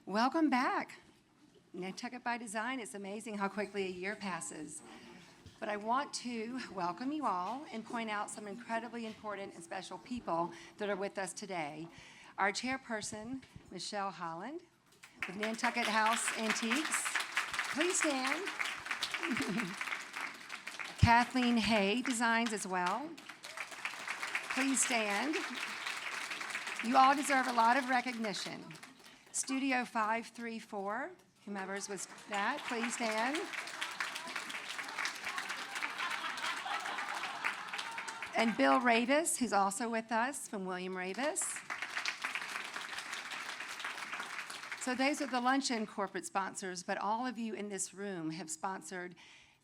Welcome back. Nantucket by Design, it's amazing how quickly a year passes. But I want to welcome you all and point out some incredibly important and special people that are with us today. Our chairperson, Michelle Holland, with Nantucket House Antiques. Please stand. Kathleen Hay Designs as well. Please stand. You all deserve a lot of recognition. Studio 534, whomever's was that, please stand. And Bill Ravis, who's also with us from William Ravis. So those are the luncheon corporate sponsors, but all of you in this room have sponsored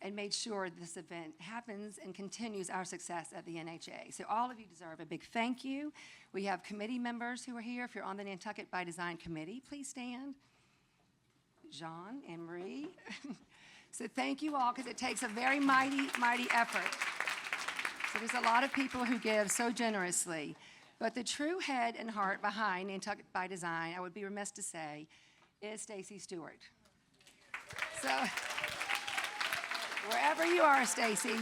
and made sure this event happens and continues our success at the NHA. So all of you deserve a big thank you. We have committee members who are here. If you're on the Nantucket by Design committee, please stand. Jean and Marie. So thank you all, because it takes a very mighty, mighty effort. So there's a lot of people who give so generously. But the true head and heart behind Nantucket by Design, I would be remiss to say, is Stacey Stewart. So wherever you are, Stacey.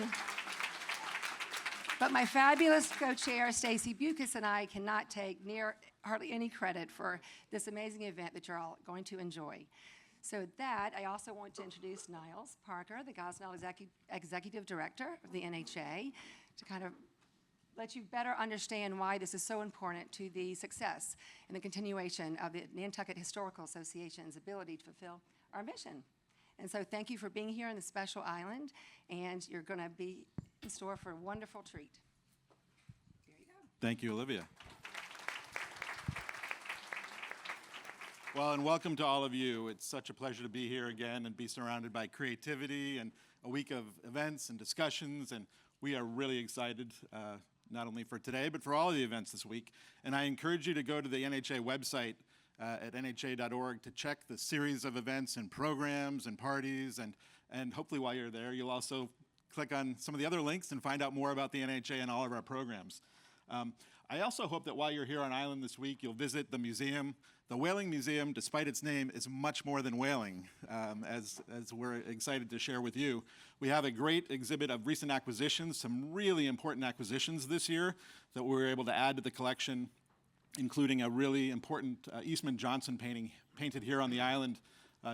But my fabulous co-chair, Stacey Bewkes, and I cannot take hardly any credit for this amazing event that you're all going to enjoy. So with that, I also want to introduce Niles Parker, the Gosnell Executive Director of the NHA, to kind of let you better understand why this is so important to the success and the continuation of the Nantucket Historical Association's ability to fulfill our mission. And so thank you for being here on this special island, and you're going to be in store for a wonderful treat. Here you go. Thank you, Olivia. Well, and welcome to all of you. It's such a pleasure to be here again and be surrounded by creativity and a week of events and discussions, and we are really excited, not only for today, but for all of the events this week. And I encourage you to go to the NHA website at nha.org to check the series of events and programs and parties, and hopefully while you're there, you'll also click on some of the other links and find out more about the NHA and all of our programs. I also hope that while you're here on island this week, you'll visit the museum. The Whaling Museum, despite its name, is much more than whaling, as we're excited to share with you. We have a great exhibit of recent acquisitions, some really important acquisitions this year that we were able to add to the collection, including a really important Eastman Johnson painting painted here on the island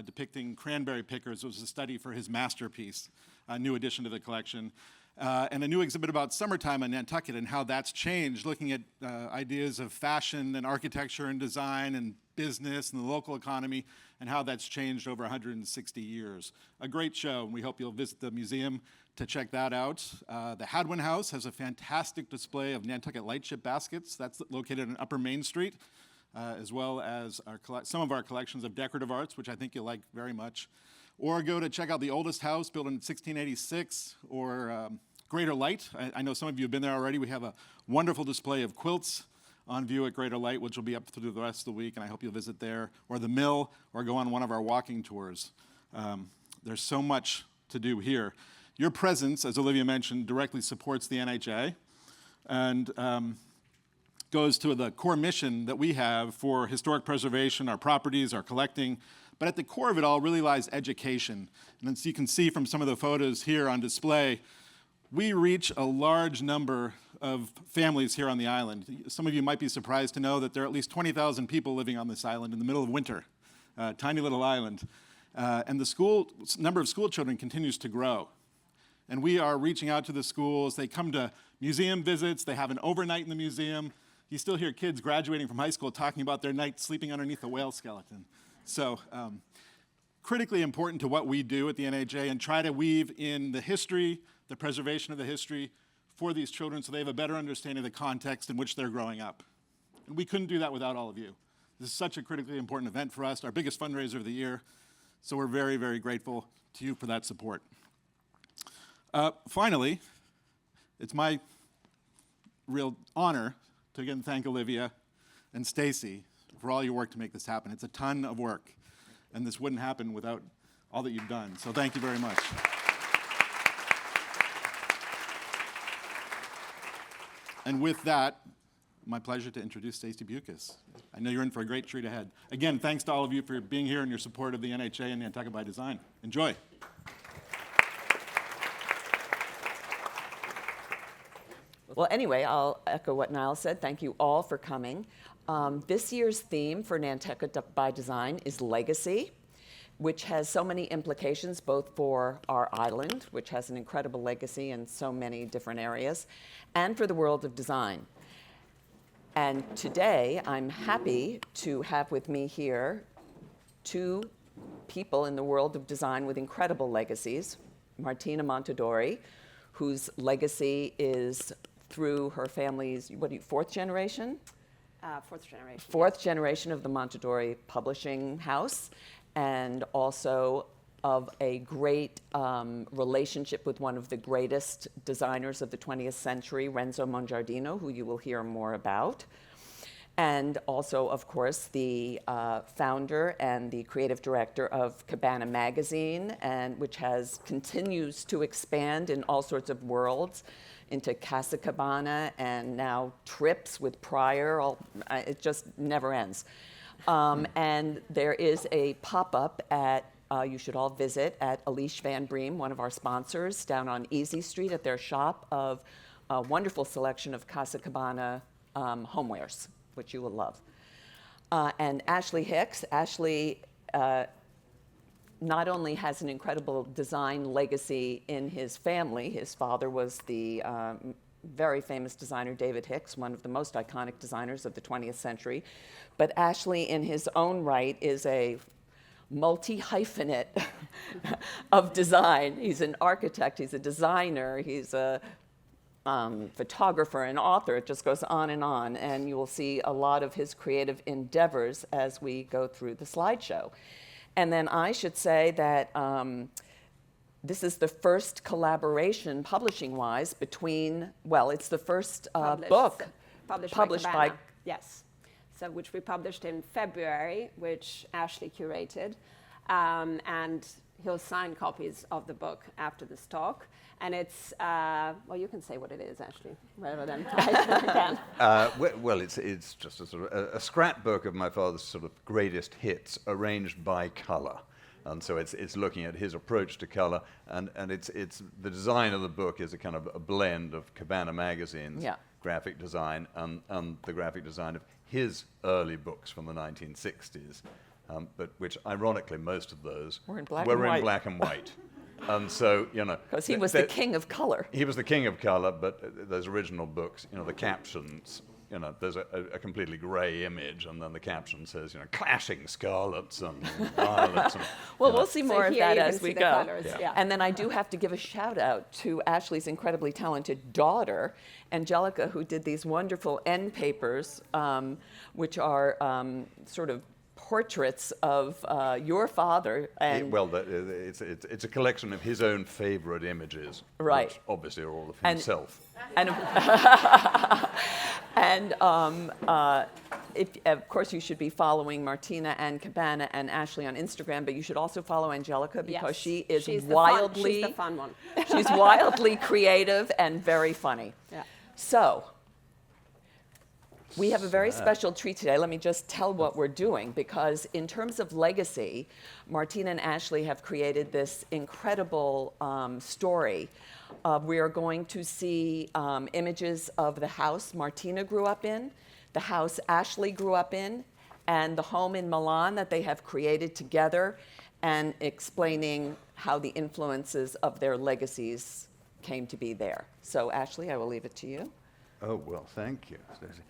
depicting cranberry pickers. It was a study for his masterpiece, a new addition to the collection. And a new exhibit about summertime in Nantucket and how that's changed, looking at ideas of fashion and architecture and design and business and the local economy and how that's changed over 160 years. A great show, and we hope you'll visit the museum to check that out. The Hadwin House has a fantastic display of Nantucket lightship baskets. That's located on Upper Main Street, as well as some of our collections of decorative arts, which I think you'll like very much. Or go to check out the oldest house built in 1686, or Greater Light. I know some of you have been there already. We have a wonderful display of quilts on view at Greater Light, which will be up through the rest of the week, and I hope you'll visit there, or the mill, or go on one of our walking tours. There's so much to do here. Your presence, as Olivia mentioned, directly supports the NHA, and goes to the core mission that we have for historic preservation, our properties, our collecting. But at the core of it all really lies education. And as you can see from some of the photos here on display, we reach a large number of families here on the island. Some of you might be surprised to know that there are at least 20,000 people living on this island in the middle of winter, tiny little island. And the number of school children continues to grow. And we are reaching out to the schools. They come to museum visits. They have an overnight in the museum. You still hear kids graduating from high school talking about their night sleeping underneath a whale skeleton. So critically important to what we do at the NHA, and try to weave in the history, the preservation of the history for these children so they have a better understanding of the context in which they're growing up. And we couldn't do that without all of you. This is such a critically important event for us, our biggest fundraiser of the year. So we're very, very grateful to you for that support. Finally, it's my real honor to again thank Olivia and Stacey for all your work to make this happen. It's a ton of work, and this wouldn't happen without all that you've done. So thank you very much. And with that, my pleasure to introduce Stacey Bewkes. I know you're in for a great treat ahead. Again, thanks to all of you for being here and your support of the NHA and Nantucket by Design. Enjoy. Well, anyway, I'll echo what Niall said. Thank you all for coming. This year's theme for Nantucket by Design is legacy, which has so many implications both for our island, which has an incredible legacy in so many different areas, and for the world of design. And today, I'm happy to have with me here two people in the world of design with incredible legacies. Martina Mondadori, whose legacy is through her family's, fourth generation? Fourth generation. Fourth generation of the Mondadori publishing house, and also of a great relationship with one of the greatest designers of the 20th century, Renzo Mongardino, who you will hear more about. And also, of course, the founder and the creative director of Cabana Magazine, and which continues to expand in all sorts of worlds, into Casa Cabana and now trips with Pryor. It just never ends. And there is a pop-up at, you should all visit, at Alish Van Breem, one of our sponsors, down on Easy Street at their shop, of a wonderful selection of Casa Cabana homewares, which you will love. And Ashley Hicks. Ashley not only has an incredible design legacy in his family. His father was the very famous designer David Hicks, one of the most iconic designers of the 20th century. But Ashley, in his own right, is a multi-hyphenate of design. He's an architect, he's a designer, he's a photographer, an author. It just goes on, and you will see a lot of his creative endeavors as we go through the slideshow. And then I should say that this is the first collaboration, publishing-wise, between, well, it's the first book published by Cabana. Yes, so which we published in February, which Ashley curated, and he'll sign copies of the book after this talk. And it's, well, you can say what it is, Ashley, rather than I can. Well, it's just a sort of a scrapbook of my father's sort of greatest hits arranged by color. And so it's looking at his approach to color, and it's the design of the book is a kind of a blend of Cabana Magazine's graphic design and the graphic design of his early books from the 1960s, but which ironically most of those were in black and white. And so, you know, because he was the king of color. He was the king of color, but those original books, you know, the captions, you know, there's a completely gray image, and then the caption says, you know, clashing scarlets and violets. And, well, we'll see more of that as we go. Yeah. And then I do have to give a shout out to Ashley's incredibly talented daughter, Angelica, who did these wonderful end papers, which are sort of portraits of your father. And it's a collection of his own favorite images, right? Which obviously are all of himself. And of course, you should be following Martina and Cabana and Ashley on Instagram, but you should also follow Angelica because she is she's wildly the fun one. She's wildly creative and very funny. Yeah. So, we have a very special treat today. Let me just tell what we're doing, because in terms of legacy, Martina and Ashley have created this incredible story. We are going to see images of the house Martina grew up in, the house Ashley grew up in, and the home in Milan that they have created together, and explaining how the influences of their legacies came to be there. So, Ashley, I will leave it to you. Oh, well, thank you, Stacey.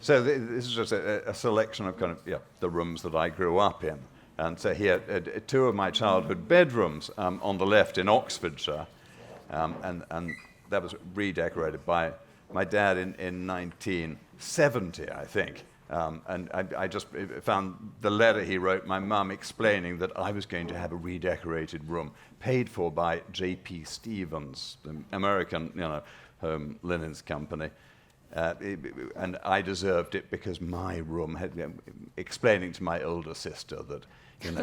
So this is just a selection of kind of, the rooms that I grew up in. And so here, two of my childhood bedrooms on the left in Oxfordshire, and that was redecorated by my dad in 1970, I think. And I just found the letter he wrote my mum explaining that I was going to have a redecorated room paid for by J.P. Stevens, the American, home linens company. And I deserved it because my room had, explaining to my older sister that,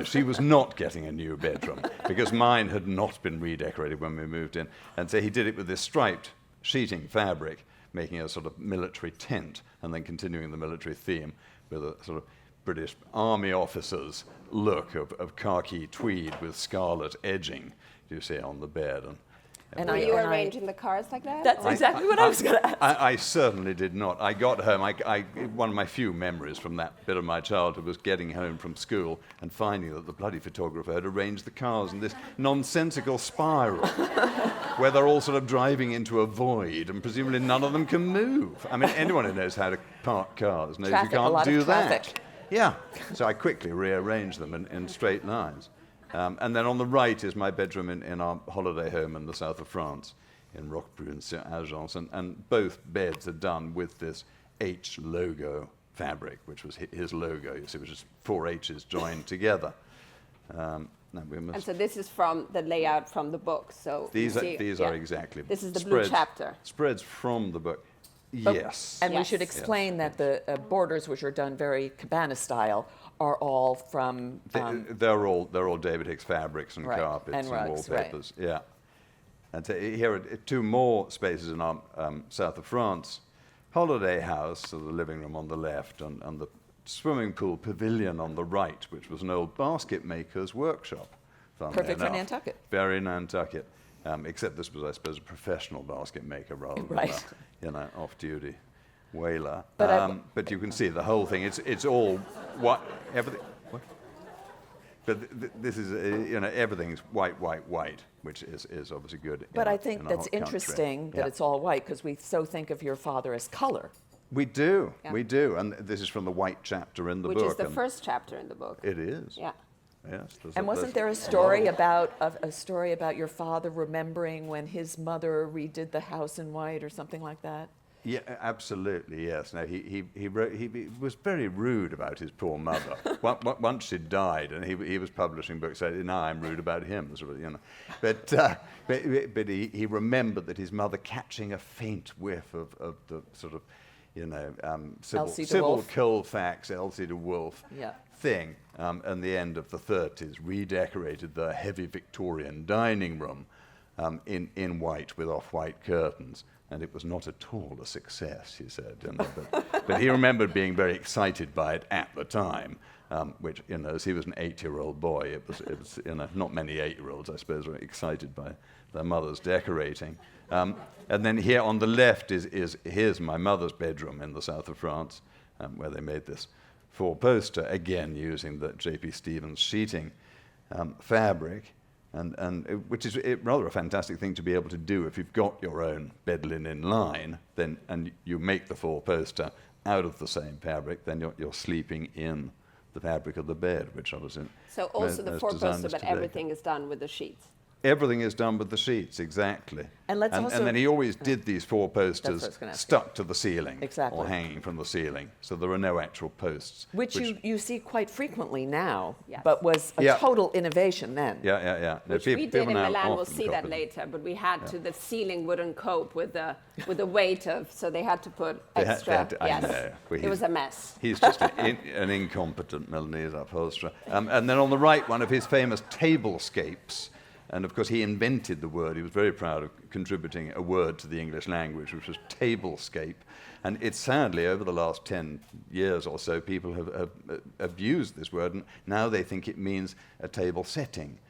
she was not getting a new bedroom because mine had not been redecorated when we moved in. And so he did it with this striped sheeting fabric making a sort of military tent and then continuing the military theme with a sort of British army officers look of khaki tweed with scarlet edging, you see, on the bed. And Were you and arranging the cars like that? That's or- exactly what I was going to ask. I certainly did not. I got home. One of my few memories from that bit of my childhood was getting home from school and finding that the bloody photographer had arranged the cars in this nonsensical spiral where they're all sort of driving into a void and presumably none of them can move. I mean, anyone who knows how to park cars knows Traffic, you a can't lot do of that. traffic. Yeah. So I quickly rearranged them in straight lines. And then on the right is my bedroom in our holiday home in the south of France, in Roquebrune-sur-Agence, and both beds are done with this H logo fabric, which was his logo, you see, which is 4 H's joined together. And so this is from the layout from the book. So These you see- are exactly. This is the blue spreads- chapter. Spreads from the book. But- Yes. And we Yes. should explain that the borders, which are done very Cabana style, are all from They're all David Hicks fabrics and Right, carpets and and, rugs, right. wallpapers. Yeah. And so here are 2 more spaces in our south of France holiday house, so the living room on the left, and the swimming pool pavilion on the right, which was an old basket maker's workshop. funnily Perfect for enough. Nantucket. Very Nantucket. Except this was, I suppose, a professional basket maker rather Right. than a, off-duty whaler. But But you can see the whole thing. It's all what everything. What? But this is everything's white, which is obviously good. But in I think a that's hot country. interesting that Yeah. it's all white, because we so think of your father as color. We do, Yeah. we do, and this is from the white chapter in the Which book. is the and first chapter in the book. It is. Yeah. Yes. And wasn't there a story about your father remembering when his mother redid the house in white or something like that? Yeah, absolutely, yes. No, he was very rude about his poor mother. Once she died, and he was publishing books, so now I'm rude about him, sort of, But he remembered that his mother catching a faint whiff of the sort of, Elsie de Sybil Wolfe. Colfax, Elsie de Wolfe Yeah. thing, in the end of the 30s, redecorated the heavy Victorian dining room in white with off-white curtains. And it was not at all a success, he said. But he remembered being very excited by it at the time, which, as he was an 8-year-old boy, it was not many 8-year-olds, I suppose, were excited by their mother's decorating. And then here on the left here's my mother's bedroom in the south of France, where they made this 4-poster, again using the J.P. Stevens sheeting fabric. Which is rather a fantastic thing to be able to do if you've got your own bed linen line, and you make the 4-poster out of the same fabric, then you're sleeping in the fabric of the bed, which obviously. So also the most 4-poster, designers but today everything is done with the sheets. Everything is done with the sheets, exactly. And let's also- then he always did these 4 That's what I posters was gonna ask stuck to the ceiling, Exactly. or hanging from the ceiling, so there are no actual posts. Which you see quite frequently now, Yes. but was a Yeah. total innovation then. Yeah. No, Which we did in now Milan, we'll often see that copy them. later, but we had to, the ceiling wouldn't cope with the weight of, so they had to put They had- extra, they had to- I yes. know. Well, It was a mess. He's just an incompetent Milanese upholsterer. And then on the right, one of his famous tablescapes. And of course, he invented the word. He was very proud of contributing a word to the English language, which was tablescape. And it's sadly, over the last 10 years or so, people have abused this word, and now they think it means a table setting,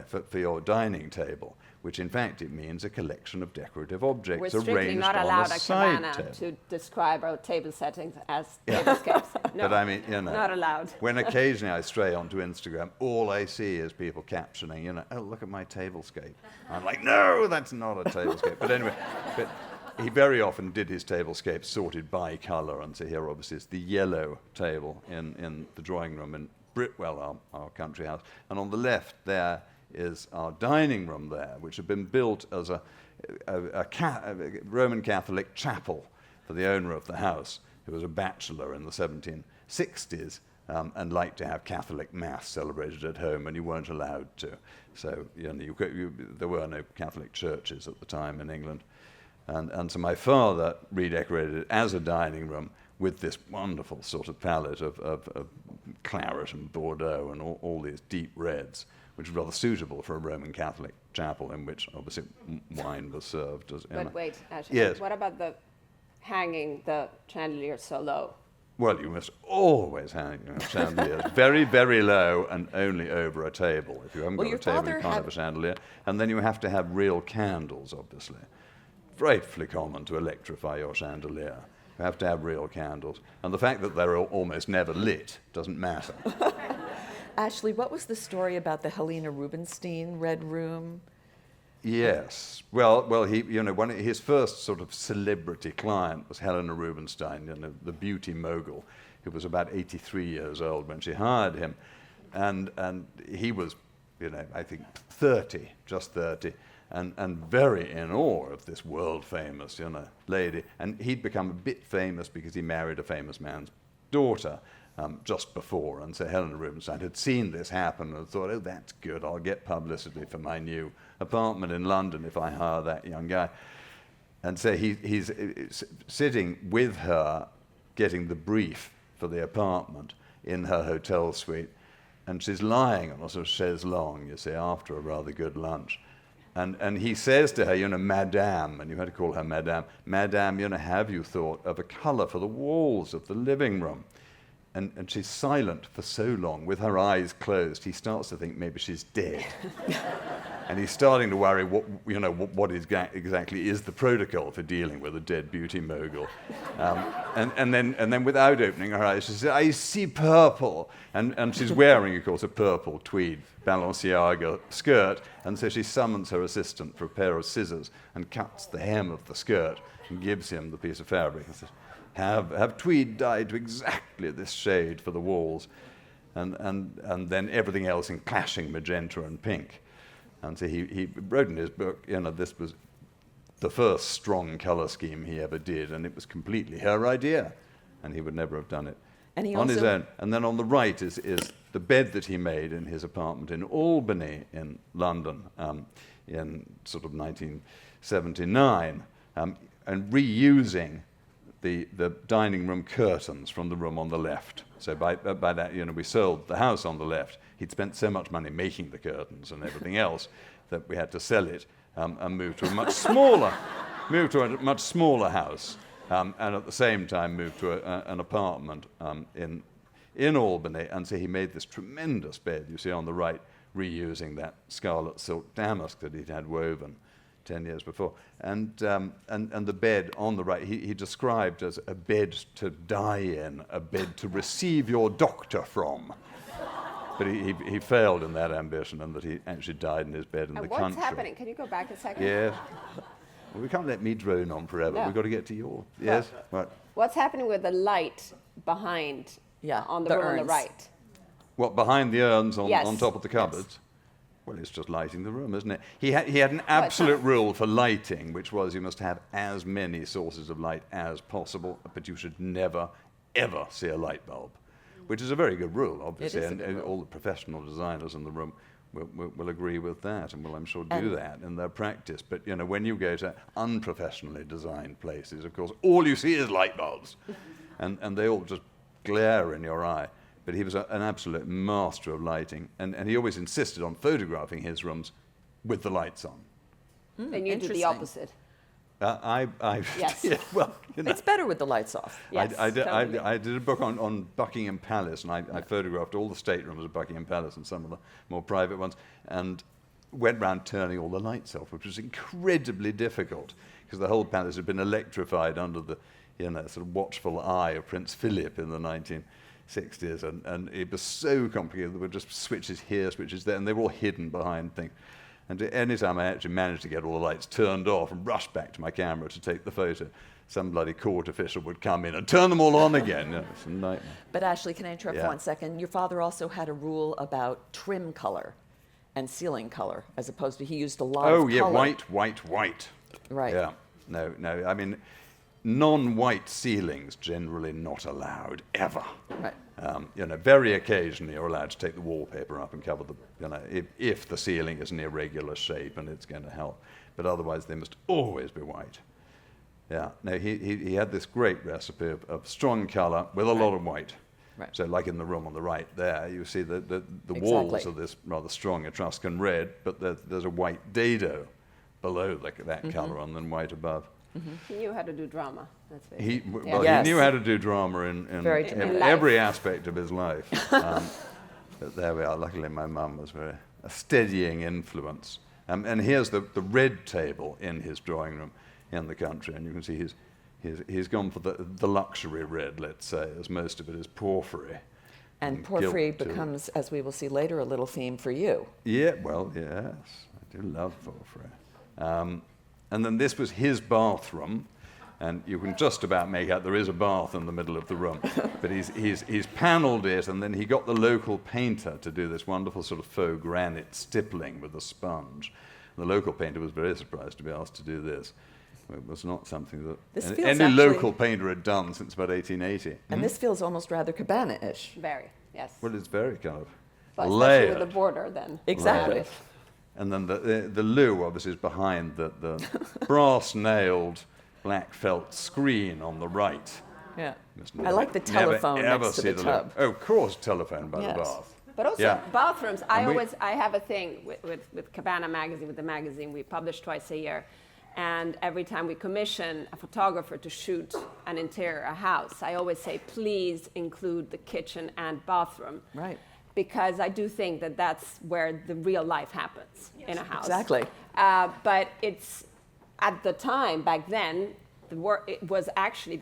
for your dining table, which in fact it means a collection of decorative objects We're strictly arranged not on allowed a at side Cabana table. to describe our table settings as tablescapes. No, But I mean, not allowed. When occasionally I stray onto Instagram, all I see is people captioning, oh, look at my tablescape. I'm like, no, that's not a tablescape. But anyway, he very often did his tablescapes sorted by colour, and so here obviously is the yellow table in the drawing room in Britwell, our country house. And on the left there is our dining room there, which had been built as a Roman Catholic chapel for the owner of the house, who was a bachelor in the 1760s and liked to have Catholic Mass celebrated at home, and you weren't allowed to. So there were no Catholic churches at the time in England. And so my father redecorated it as a dining room with this wonderful sort of palette of claret and Bordeaux and all these deep reds, which is rather suitable for a Roman Catholic chapel in which obviously wine was served. But wait, Ashley, Yes. what about the hanging the chandelier so low? Well, you must always hang your chandeliers very, very low and only over a table. If you haven't Well, got your a table, father you can't have a chandelier. And then you have to have real candles, obviously. Frightfully common to electrify your chandelier. You have to have real candles. And the fact that they're almost never lit doesn't matter. Ashley, what was the story about the Helena Rubinstein Red Room? Yes. Well, he, his first sort of celebrity client was Helena Rubinstein, the beauty mogul, who was about 83 years old when she hired him, and he was, I think 30, just 30, and very in awe of this world famous, lady. And he'd become a bit famous because he married a famous man's daughter. Just before, and so Helena Rubinstein had seen this happen and thought, oh, that's good, I'll get publicity for my new apartment in London if I hire that young guy. And so he's sitting with her, getting the brief for the apartment in her hotel suite, and she's lying on a sort of chaise longue, you see, after a rather good lunch. And he says to her, Madame, and you had to call her Madame, Madame, have you thought of a colour for the walls of the living room? And she's silent for so long, with her eyes closed, he starts to think maybe she's dead. And he's starting to worry what exactly is the protocol for dealing with a dead beauty mogul. And then without opening her eyes, she says, I see purple. And she's wearing, of course, a purple tweed Balenciaga skirt. And so she summons her assistant for a pair of scissors and cuts the hem of the skirt and gives him the piece of fabric and says, have tweed dyed to exactly this shade for the walls, and then everything else in clashing magenta and pink. And so he wrote in his book, this was the first strong color scheme he ever did, and it was completely her idea, and he would never have done it on his own. And then on the right is the bed that he made in his apartment in Albany in London in sort of 1979, and reusing the dining room curtains from the room on the left. So by that, we sold the house on the left. He'd spent so much money making the curtains and everything else that we had to sell it and move to a much smaller, house, and at the same time move to an apartment in Albany. And so he made this tremendous bed, you see on the right, reusing that scarlet silk damask that he'd had woven 10 years before. And the bed on the right, he described as a bed to die in, a bed to receive your doctor from. But he failed in that ambition, and that he actually died in his bed in the country. What's happening? Can you go back a second? Yes. Well, we can't let me drone on forever. No. We've got to get to your... Yes? Right. What's happening with the light behind on the room on the urns. right? What, behind the urns Yes. on top of the cupboards? Yes. Well, it's just lighting the room, isn't it? He had an absolute rule for lighting, which was you must have as many sources of light as possible, but you should never, ever see a light bulb, which is a very good rule, obviously, and all the professional designers in the room will agree with that, and will, I'm sure, do that in their practice. But, when you go to unprofessionally designed places, of course, all you see is light bulbs, and they all just glare in your eye. But he was an absolute master of lighting, and he always insisted on photographing his rooms with the lights on. And you did the opposite. Yes. Yeah, well, It's better with the lights off. Yes, I totally. did a book on Buckingham Palace, and I photographed all the staterooms of Buckingham Palace and some of the more private ones, and went round turning all the lights off, which was incredibly difficult, because the whole palace had been electrified under the sort of watchful eye of Prince Philip in the 1960s, and it was so complicated. There were just switches here, switches there, and they were all hidden behind things. And any time I actually managed to get all the lights turned off and rush back to my camera to take the photo, some bloody court official would come in and turn them all on again. It's a nightmare. But Ashley, can I interrupt for 1 second? Your father also had a rule about trim color and ceiling color, as opposed to he used a lot of color. Oh, yeah, white. Right. Yeah, no. I mean, non-white ceilings generally not allowed, ever. Right. Very occasionally you're allowed to take the wallpaper up and cover the, if the ceiling is an irregular shape and it's going to help. But otherwise they must always be white. Yeah, no, he had this great recipe of strong color with a lot of white. Right. So like in the room on the right there, you see the walls are this rather strong Etruscan red, but there's a white dado below that color and then white above. He knew how to do drama. That's very He, good. well, Yes. he knew how to do drama in Very ev- dramatic. every aspect of his life. But there we are. Luckily, my mum was a steadying influence. And here's the red table in his drawing room in the country, and you can see he's gone for the luxury red, let's say, as most of it is porphyry. And gilt porphyry too. becomes, as we will see later, a little theme for you. Yeah, well, yes, I do love porphyry. And then this was his bathroom, and you can just about make out there is a bath in the middle of the room. But he's panelled it, and then he got the local painter to do this wonderful sort of faux granite stippling with a sponge. And the local painter was very surprised to be asked to do this. It was not something This that feels any actually- local painter had done since about 1880. And this feels almost rather Cabana-ish. Very, yes. Well, it's very kind of But especially layered. with the border then. Exactly. Right. And then the loo, obviously, is behind the brass-nailed black felt screen on the right. Yeah. Must I like the never, telephone ever next to see the loo. tub. Oh, of course, telephone by Yes. the bath. But also Yeah. bathrooms. And I have a thing with Cabana Magazine, with the magazine we publish twice a year. And every time we commission a photographer to shoot an interior house, I always say, please include the kitchen and bathroom. Right. Because I do think that that's where the real life happens in a house. Exactly. But it's, at the time, back then, there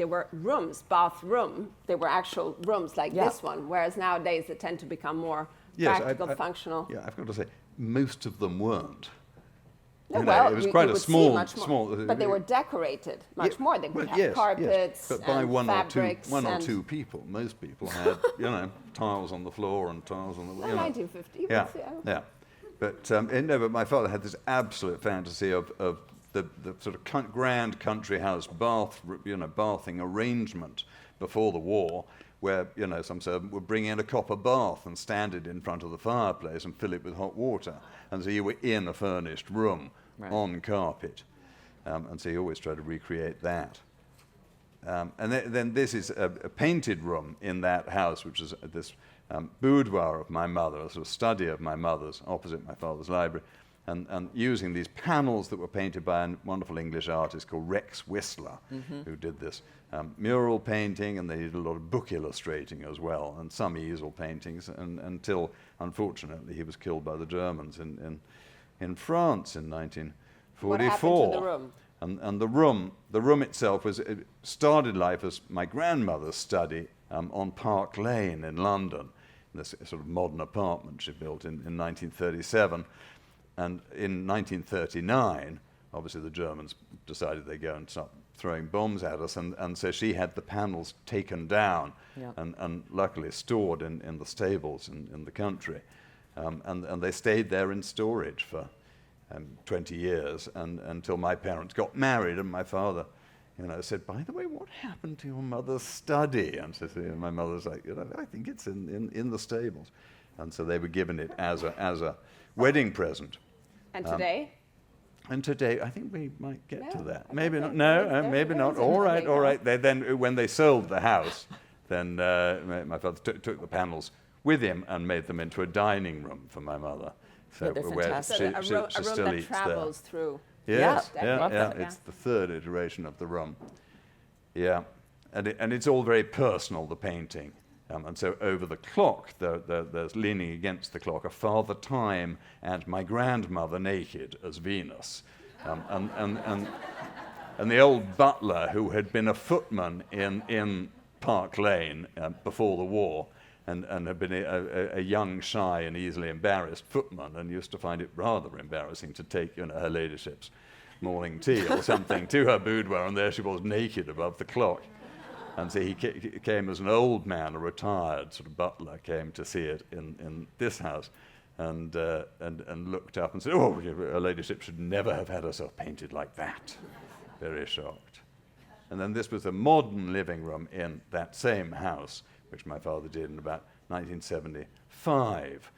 were rooms, bathroom. There were actual rooms like Yeah. this one, whereas nowadays they tend to become more Yes, practical, functional. Yeah, I've got to say, most of them weren't. No, You know, well, it was you quite a would see small, much more, small. but they were decorated much Yeah, more. They would well, have yes, carpets but by and one fabrics. or and two people. Most people had, tiles on the floor and tiles on the. Well, 1950. Yeah, was, yeah. But no, but my father had this absolute fantasy of the sort of grand country house bathing arrangement before the war, where some servant would bring in a copper bath and stand it in front of the fireplace and fill it with hot water, and so you were in a furnished room on carpet, and so he always tried to recreate that. And then this is a painted room in that house, which is this boudoir of my mother, a sort of study of my mother's, opposite my father's library, and using these panels that were painted by a wonderful English artist called Rex Whistler, who did this mural painting, and they did a lot of book illustrating as well, and some easel paintings, until, unfortunately, he was killed by the Germans in France in 1944. What happened to the room? And the room itself it started life as my grandmother's study on Park Lane in London, this sort of modern apartment she built in 1937. And in 1939, obviously the Germans decided they'd go and start throwing bombs at us, and so she had the panels taken down and luckily stored in the stables in the country. And they stayed there in storage for 20 years, and until my parents got married, and my father, said, by the way, what happened to your mother's study? And so my mother's like, I think it's in the stables. And so they were given it as a wedding present. And today? And today, I think we might get to No, that. I Maybe think not. there- No, maybe there not. is All a right, big all house. right. Then when they sold the house, then my father took the panels with him and made them into a dining room for my mother. Yeah, they're where fantastic. So she a room still that eats there. travels through. Yes, Yeah, yeah, love yeah. that. It's the third iteration of the room. Yeah, and it's all very personal, the painting. And so over the clock, there's leaning against the clock a Father Time and my grandmother naked as Venus. And the old butler who had been a footman in Park Lane before the war, and had been a young, shy, and easily embarrassed footman, and used to find it rather embarrassing to take her ladyship's morning tea or something to her boudoir, and there she was naked above the clock. And so he came as an old man, a retired sort of butler, came to see it in this house, and looked up and said, "Oh, her ladyship should never have had herself painted like that." Very shocked. And then this was a modern living room in that same house, which my father did in about 1975,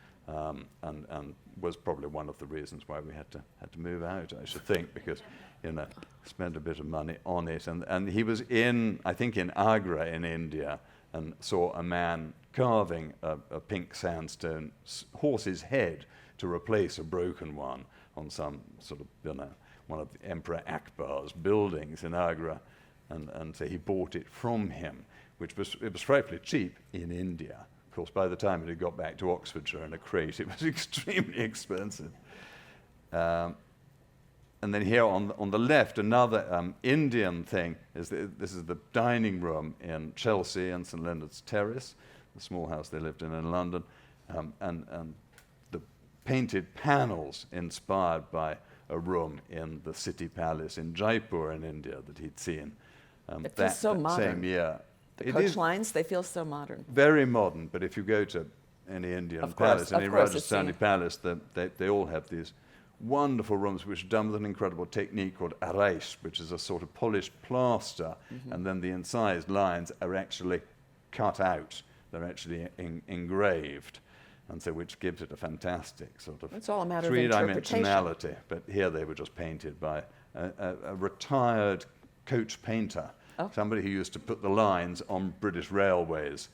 and was probably one of the reasons why we had to move out, I should think, because spent a bit of money on it. And he was I think in Agra in India, and saw a man carving a pink sandstone horse's head to replace a broken one on some sort of one of Emperor Akbar's buildings in Agra, and so he bought it from him, it was frightfully cheap in India. Of course, by the time it had got back to Oxfordshire in a crate, it was extremely expensive. And then here on the left, another Indian thing is this is the dining room in Chelsea and St Leonard's Terrace, the small house they lived in London, and the painted panels inspired by a room in the City Palace in Jaipur in India that he'd seen It feels so that modern. same year. The It coach is lines, they feel so modern. very modern, but if you go to any Indian Of course, palace, any of course, it's Rajasthani seen. palace, they all have these wonderful rooms which are done with an incredible technique called araish, which is a sort of polished plaster, and then the incised lines are actually cut out. They're actually engraved, and so which gives it a fantastic sort of It's all a matter of interpretation. three-dimensionality. But here they were just painted by a retired coach painter, Oh. somebody who used to put the lines on British Railways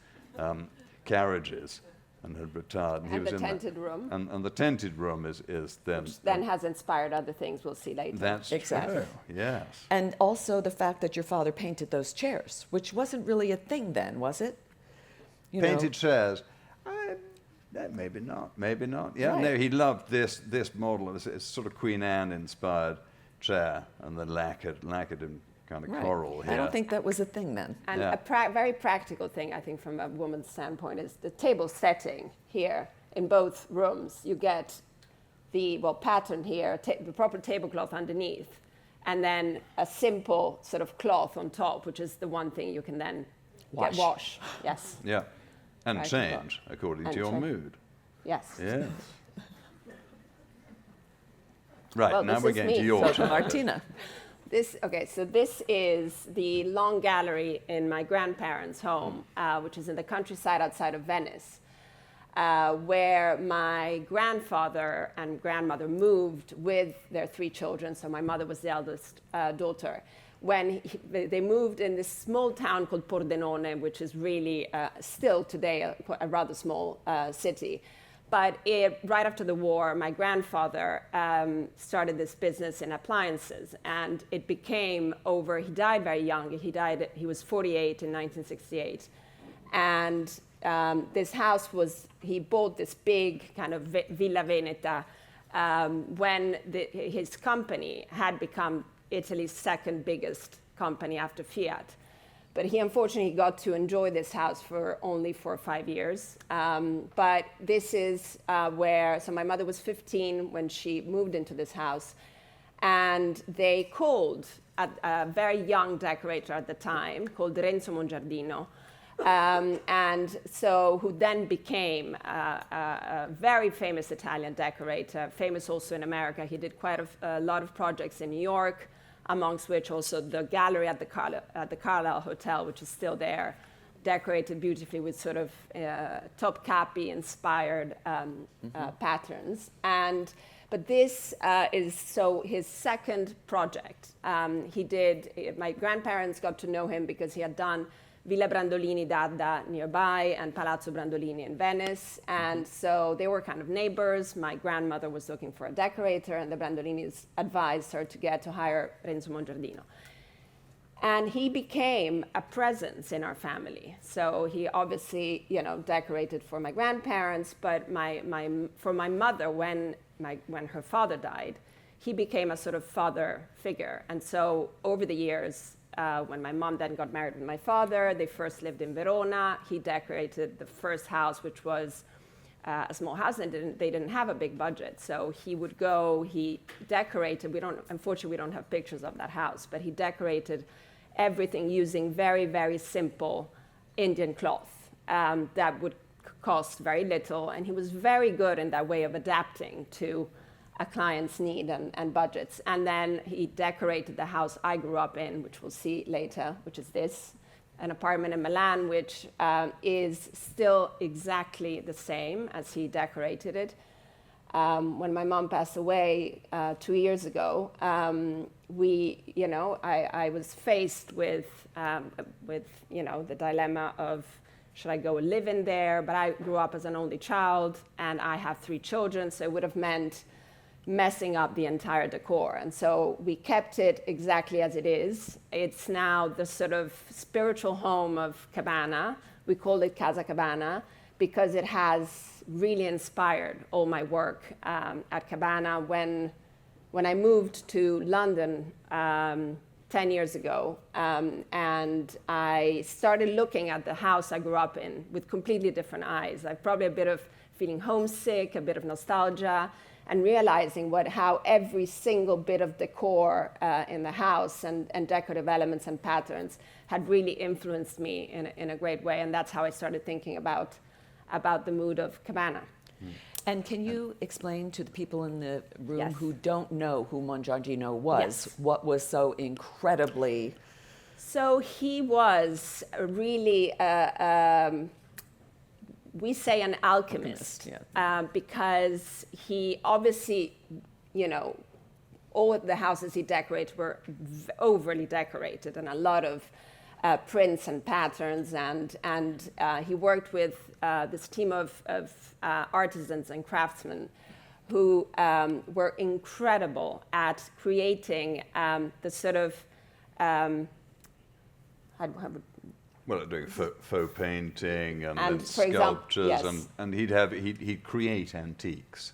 carriages and had retired. And he And was the in that. tented room. And the tented room is then. Then has inspired other things we'll see later. That's Exactly. true. Yes. And also the fact that your father painted those chairs, which wasn't really a thing then, was it? You know, Painted chairs. Maybe not. Maybe not. Yeah. Right. No, he loved this model. It's sort of Queen Anne inspired chair, and the lacquered in kind of right. coral here. I don't think that was a thing then. And Yeah. a very practical thing, I think, from a woman's standpoint, is the table setting here in both rooms. You get the pattern here, the proper tablecloth underneath, and then a simple sort of cloth on top, which is the one thing you can then wash. Yes, Yeah. And Right, change according and to your change. mood. yes. Yes. Right, Well, now this we're is getting me. to your So turn. Martina, So this is the long gallery in my grandparents' home, which is in the countryside outside of Venice, where my grandfather and grandmother moved with their 3 children. So my mother was the eldest daughter. When they moved in this small town called Pordenone, which is really still today a rather small city. But right after the war, my grandfather started this business in appliances, and it became he died very young. He was 48 in 1968. And this house he bought this big kind of Villa Veneta when his company had become Italy's second biggest company after Fiat. But he unfortunately got to enjoy this house for only 4 or 5 years. But this is so my mother was 15 when she moved into this house. And they called a very young decorator at the time called Renzo Mongardino. And so who then became a very famous Italian decorator, famous also in America. He did quite a lot of projects in New York, amongst which also the gallery at the Carlyle Hotel, which is still there, decorated beautifully with sort of Topkapi inspired patterns. But this is his second project. My grandparents got to know him because he had done Villa Brandolini d'Adda nearby and Palazzo Brandolini in Venice. And so they were kind of neighbors. My grandmother was looking for a decorator, and the Brandolinis advised her to hire Renzo Mongardino. And he became a presence in our family. So he obviously, decorated for my grandparents, but for my mother, when her father died, he became a sort of father figure. And so over the years, when my mom then got married with my father, they first lived in Verona. He decorated the first house, which was a small house, and they didn't have a big budget. So he would go, he decorated, unfortunately we don't have pictures of that house, but he decorated everything using very, very simple Indian cloth that would cost very little. And he was very good in that way of adapting to a client's need and budgets. And then he decorated the house I grew up in, which we'll see later, which is an apartment in Milan, which is still exactly the same as he decorated it. When my mom passed away 2 years ago, I was faced with the dilemma of, should I go live in there? But I grew up as an only child, and I have 3 children, so it would have meant messing up the entire decor. And so we kept it exactly as it is. It's now the sort of spiritual home of Cabana. We call it Casa Cabana because it has really inspired all my work at Cabana. When I moved to London 10 years ago, and I started looking at the house I grew up in with completely different eyes. Like probably a bit of feeling homesick, a bit of nostalgia, and realizing how every single bit of decor in the house and decorative elements and patterns had really influenced me in a great way. And that's how I started thinking about the mood of Cabana. And can you explain to the people in the room Yes. who don't know who Mongardino was, Yes. what was so incredibly... So he was really, we say an alchemist, because he obviously, all of the houses he decorated were overly decorated, and a lot of prints and patterns, and he worked with this team of artisans and craftsmen who were incredible at creating the sort of Well, doing faux painting and for example, sculptures, yes. and he'd create antiques.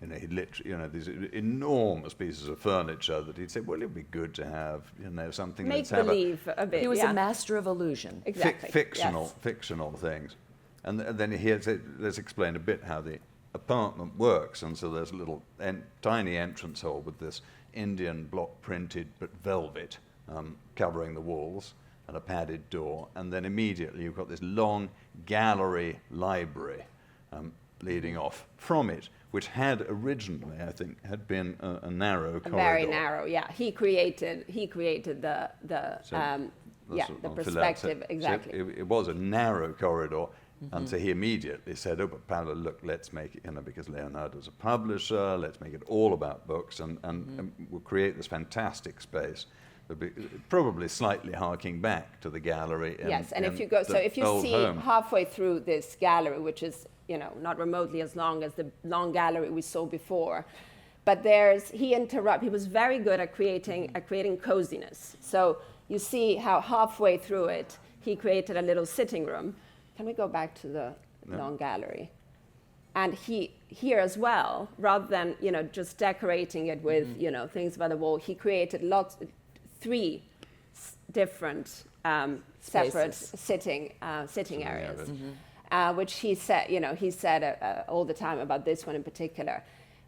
He'd literally, these enormous pieces of furniture that he'd say, well, it'd be good to have, something make that's have believe a bit. He was yeah. a master of illusion. Exactly. fictional things. And then let's explain a bit how the apartment works. And so there's a little tiny entrance hall with this Indian block printed but velvet covering the walls, and a padded door, and then immediately you've got this long gallery library leading off from it, which had originally, I think, had been a narrow corridor. Very narrow, yeah. He created the perspective, exactly. So it was a narrow corridor, and so he immediately said, oh, but Paolo, look, let's make it, because Leonardo's a publisher, let's make it all about books, and we'll create this fantastic space. Probably slightly harking back to the gallery. Yes, and if you see halfway through this gallery, which is not remotely as long as the long gallery we saw before, but he was very good at creating coziness. So you see how halfway through it he created a little sitting room. Can we go back to the long gallery? And here as well, rather than just decorating it with things by the wall, he created three different separate sitting areas, which he said all the time about this one in particular,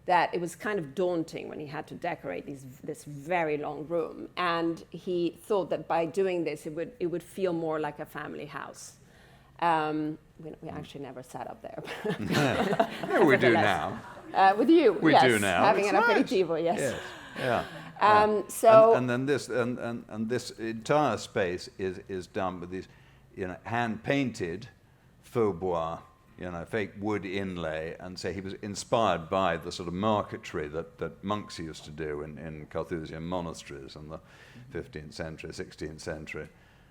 that it was kind of daunting when he had to decorate this very long room, and he thought that by doing this it would feel more like a family house. We actually never sat up there. Yeah, we do now. With you, we do now. Having it's an nice. aperitivo, yes. Yeah. And then this entire space is done with these, hand painted faux bois, fake wood inlay, and so he was inspired by the sort of marquetry that monks used to do in Carthusian monasteries in the 15th century, 16th century,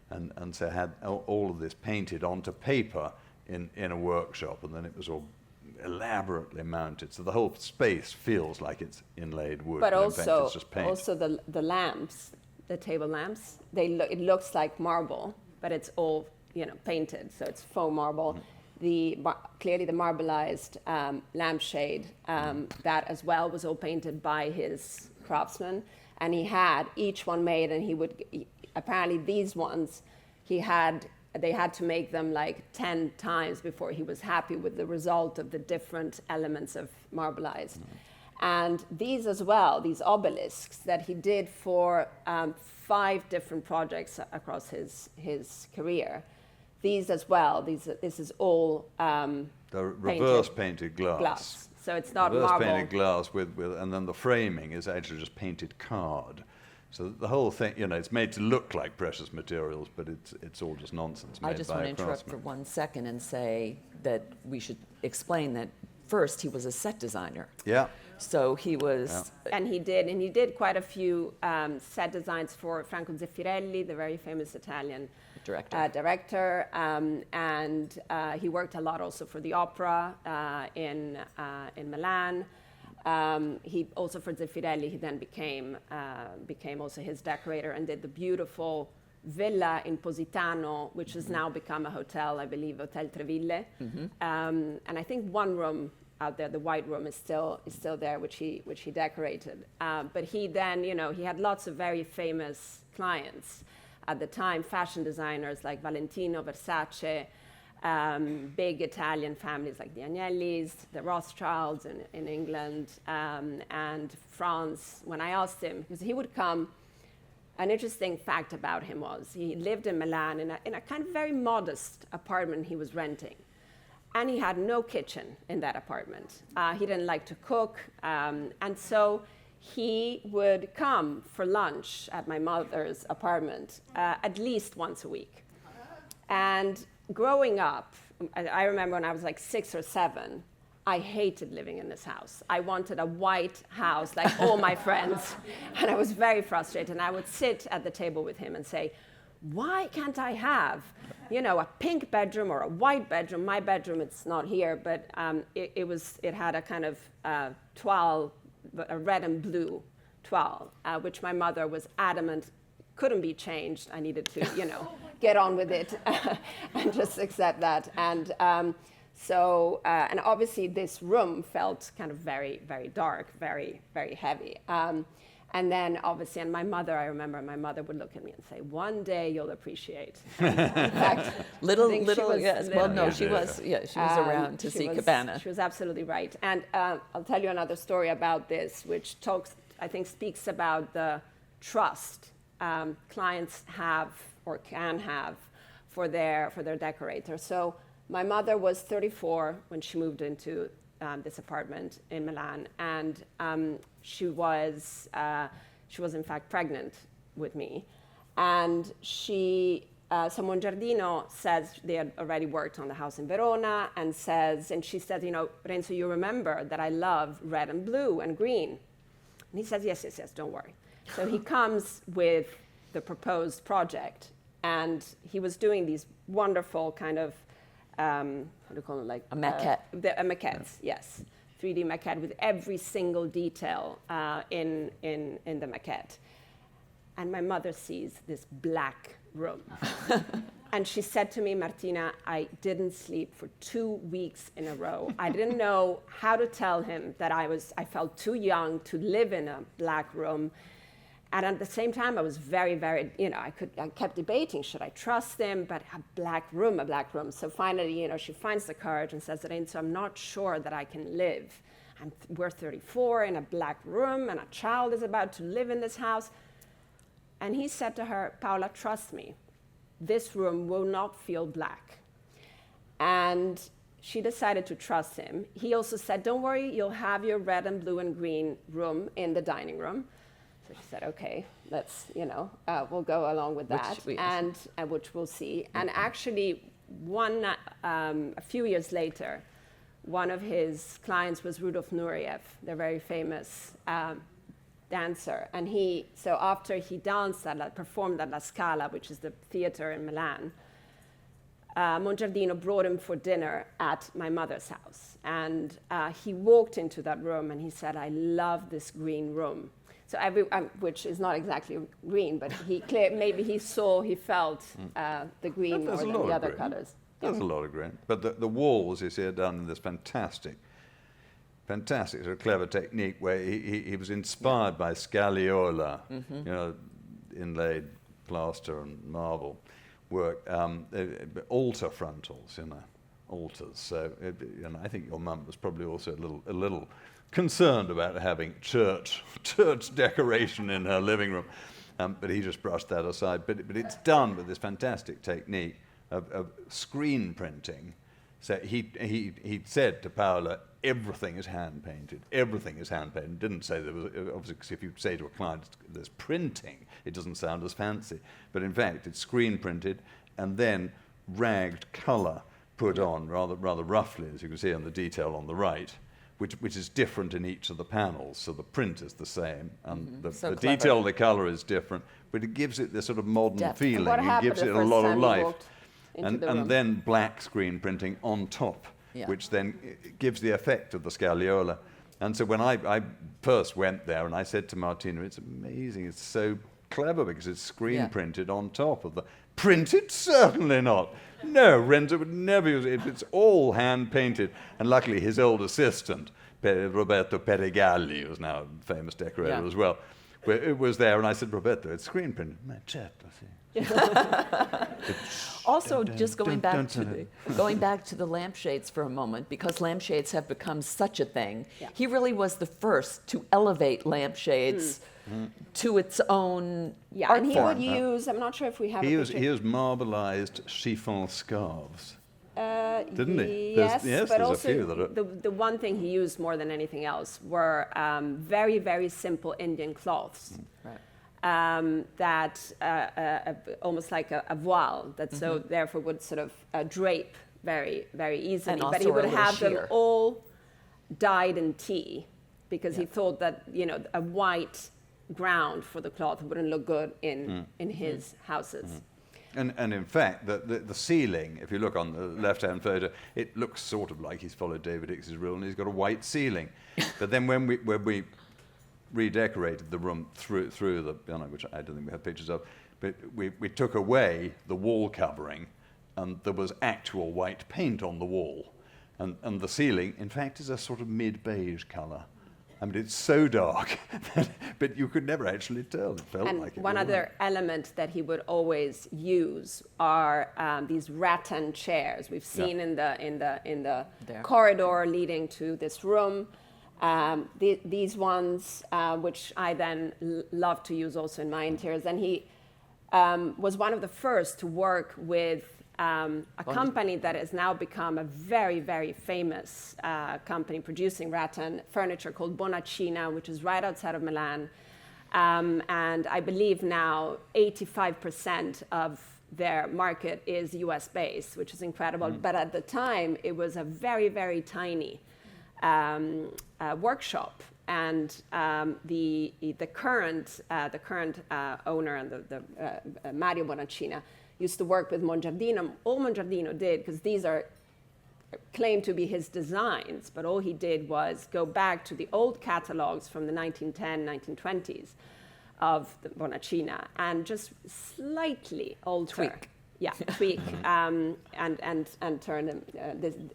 and so had all of this painted onto paper in a workshop, and then it was all elaborately mounted, so the whole space feels like it's inlaid wood. But in fact, it's just paint. also the lamps, the table lamps, it looks like marble, but it's all painted, so it's faux marble. Clearly the marbleized lampshade, that as well was all painted by his craftsman, and he had each one made, and apparently these ones they had to make them like 10 times before he was happy with the result of the different elements of marbleized. And these as well, these obelisks that he did for 5 different projects across his career. These as well, this is all the reverse painted glass. So it's not reverse marble. Painted glass with, and then the framing is actually just painted card. So the whole thing, it's made to look like precious materials, but it's all just nonsense. I just want to interrupt for 1 second and say that we should explain that first he was a set designer. Yeah. So he was... And he did quite a few set designs for Franco Zeffirelli, the very famous Italian director, and he worked a lot also for the opera in Milan. He also for Zeffirelli, he then became also his decorator and did the beautiful villa in Positano, which has now become a hotel, I believe, Hotel Treville. And I think one room out there, the white room, is still there, which he decorated. But he then, he had lots of very famous clients at the time, fashion designers like Valentino, Versace, big Italian families like the Agnellis, the Rothschilds in England, and France. When I asked him, because he would come, an interesting fact about him was he lived in Milan in a kind of very modest apartment he was renting. And he had no kitchen in that apartment. He didn't like to cook. And so he would come for lunch at my mother's apartment at least once a week. And growing up, I remember when I was like 6 or 7, I hated living in this house. I wanted a white house like all my friends. And I was very frustrated. And I would sit at the table with him and say, why can't I have, a pink bedroom or a white bedroom? My bedroom, it's not here, but it had a kind of toile, a red and blue toile, which my mother was adamant couldn't be changed. I needed to, get on with it and just accept that. And and obviously this room felt kind of very, very dark, very, very heavy. And then obviously, and my mother, I remember my mother would look at me and say, one day you'll appreciate. In fact, yes. Well, no, she was around to see Cabana. She was absolutely right. And I'll tell you another story about this, which speaks about the trust clients have or can have for their decorator. So my mother was 34 when she moved into this apartment in Milan, and she was in fact pregnant with me, and so Mongardino says they had already worked on the house in Verona, and she said, Renzo, you remember that I love red and blue and green, and he says, yes, don't worry. So he comes with the proposed project, and he was doing these wonderful kind of how do you call it, like a maquette? Maquettes, yes, 3D maquette with every single detail in the maquette. And my mother sees this black room, and she said to me, Martina, I didn't sleep for 2 weeks in a row. I didn't know how to tell him that I felt too young to live in a black room. And at the same time, I was very, very, I kept debating, should I trust him? But a black room. So finally, she finds the courage and says, Renzo, I'm not sure that I can live. We're 34 in a black room, and a child is about to live in this house. And he said to her, Paola, trust me, this room will not feel black. And she decided to trust him. He also said, don't worry, you'll have your red and blue and green room in the dining room. So she said, okay, let's, we'll go along with that, and which we'll see. And actually, a few years later, one of his clients was Rudolf Nureyev, the very famous dancer. And so after he performed at La Scala, which is the theater in Milan, Mongardino brought him for dinner at my mother's house. And he walked into that room and he said, I love this green room. So which is not exactly green, but he felt the green more than the other colors. There's a lot of green. But the walls, you see, are done in this fantastic sort of clever technique where he was inspired by scagliola, inlaid plaster and marble work, altar frontals, altars. So, I think your mum was probably also a little concerned about having church decoration in her living room, but he just brushed that aside. But it's done with this fantastic technique of screen printing. So he said to Paola, everything is hand painted. Everything is hand painted. Didn't say there was, obviously, because if you say to a client there's printing, it doesn't sound as fancy. But in fact, it's screen printed and then ragged color put on rather roughly, as you can see on the detail on the right, which is different in each of the panels. So the print is the same, and the detail of the color is different, but it gives it this sort of modern feeling. It gives it a lot of life. And then black screen printing on top, which then gives the effect of the scagliola. And so when I first went there, and I said to Martina, it's amazing, it's so clever because it's screen printed on top of the... Printed? Certainly not. No, Renzo would never use it. It's all hand painted. And luckily his old assistant, Roberto Perigalli, who's now a famous decorator as well, it was there, and I said, Roberto, it's screen printed. Ma certo, sì. Also, just going back to the lampshades for a moment, because lampshades have become such a thing. Yeah. He really was the first to elevate lampshades to its own art and he form. would use, I'm not sure if we have He a used picture. marbleized chiffon scarves. Didn't he? Yes, Yes, but there's a also few that are... the one thing he used more than anything else were very, very simple Indian cloths. That almost like a voile, that so therefore would sort of drape very, very easily. And But also he would a little have them sheer. all dyed in tea, because he thought that a white ground for the cloth wouldn't look good in his houses. And in fact, the ceiling, if you look on the left-hand photo, it looks sort of like he's followed David Hicks's rule, and he's got a white ceiling. But then when we redecorated the room through the, which I don't think we have pictures of, but we took away the wall covering, and there was actual white paint on the wall. And the ceiling, in fact, is a sort of mid-beige colour. I mean, it's so dark, but you could never actually tell. It felt like it. And one other element that he would always use are these rattan chairs. We've seen in the corridor leading to this room. These ones, which I then love to use also in my interiors. And he was one of the first to work with a company that has now become a very, very famous company producing rattan furniture called Bonacina, which is right outside of Milan. And I believe now 85% of their market is US based, which is incredible. But at the time, it was a very, very tiny workshop. And the current owner and the Mario Bonacina used to work with Mongardino. All Mongardino did, because these are claimed to be his designs, but all he did was go back to the old catalogs from the 1910, 1920s of the Bonacina and just slightly alter. Tweak. Yeah, tweak, and turn them.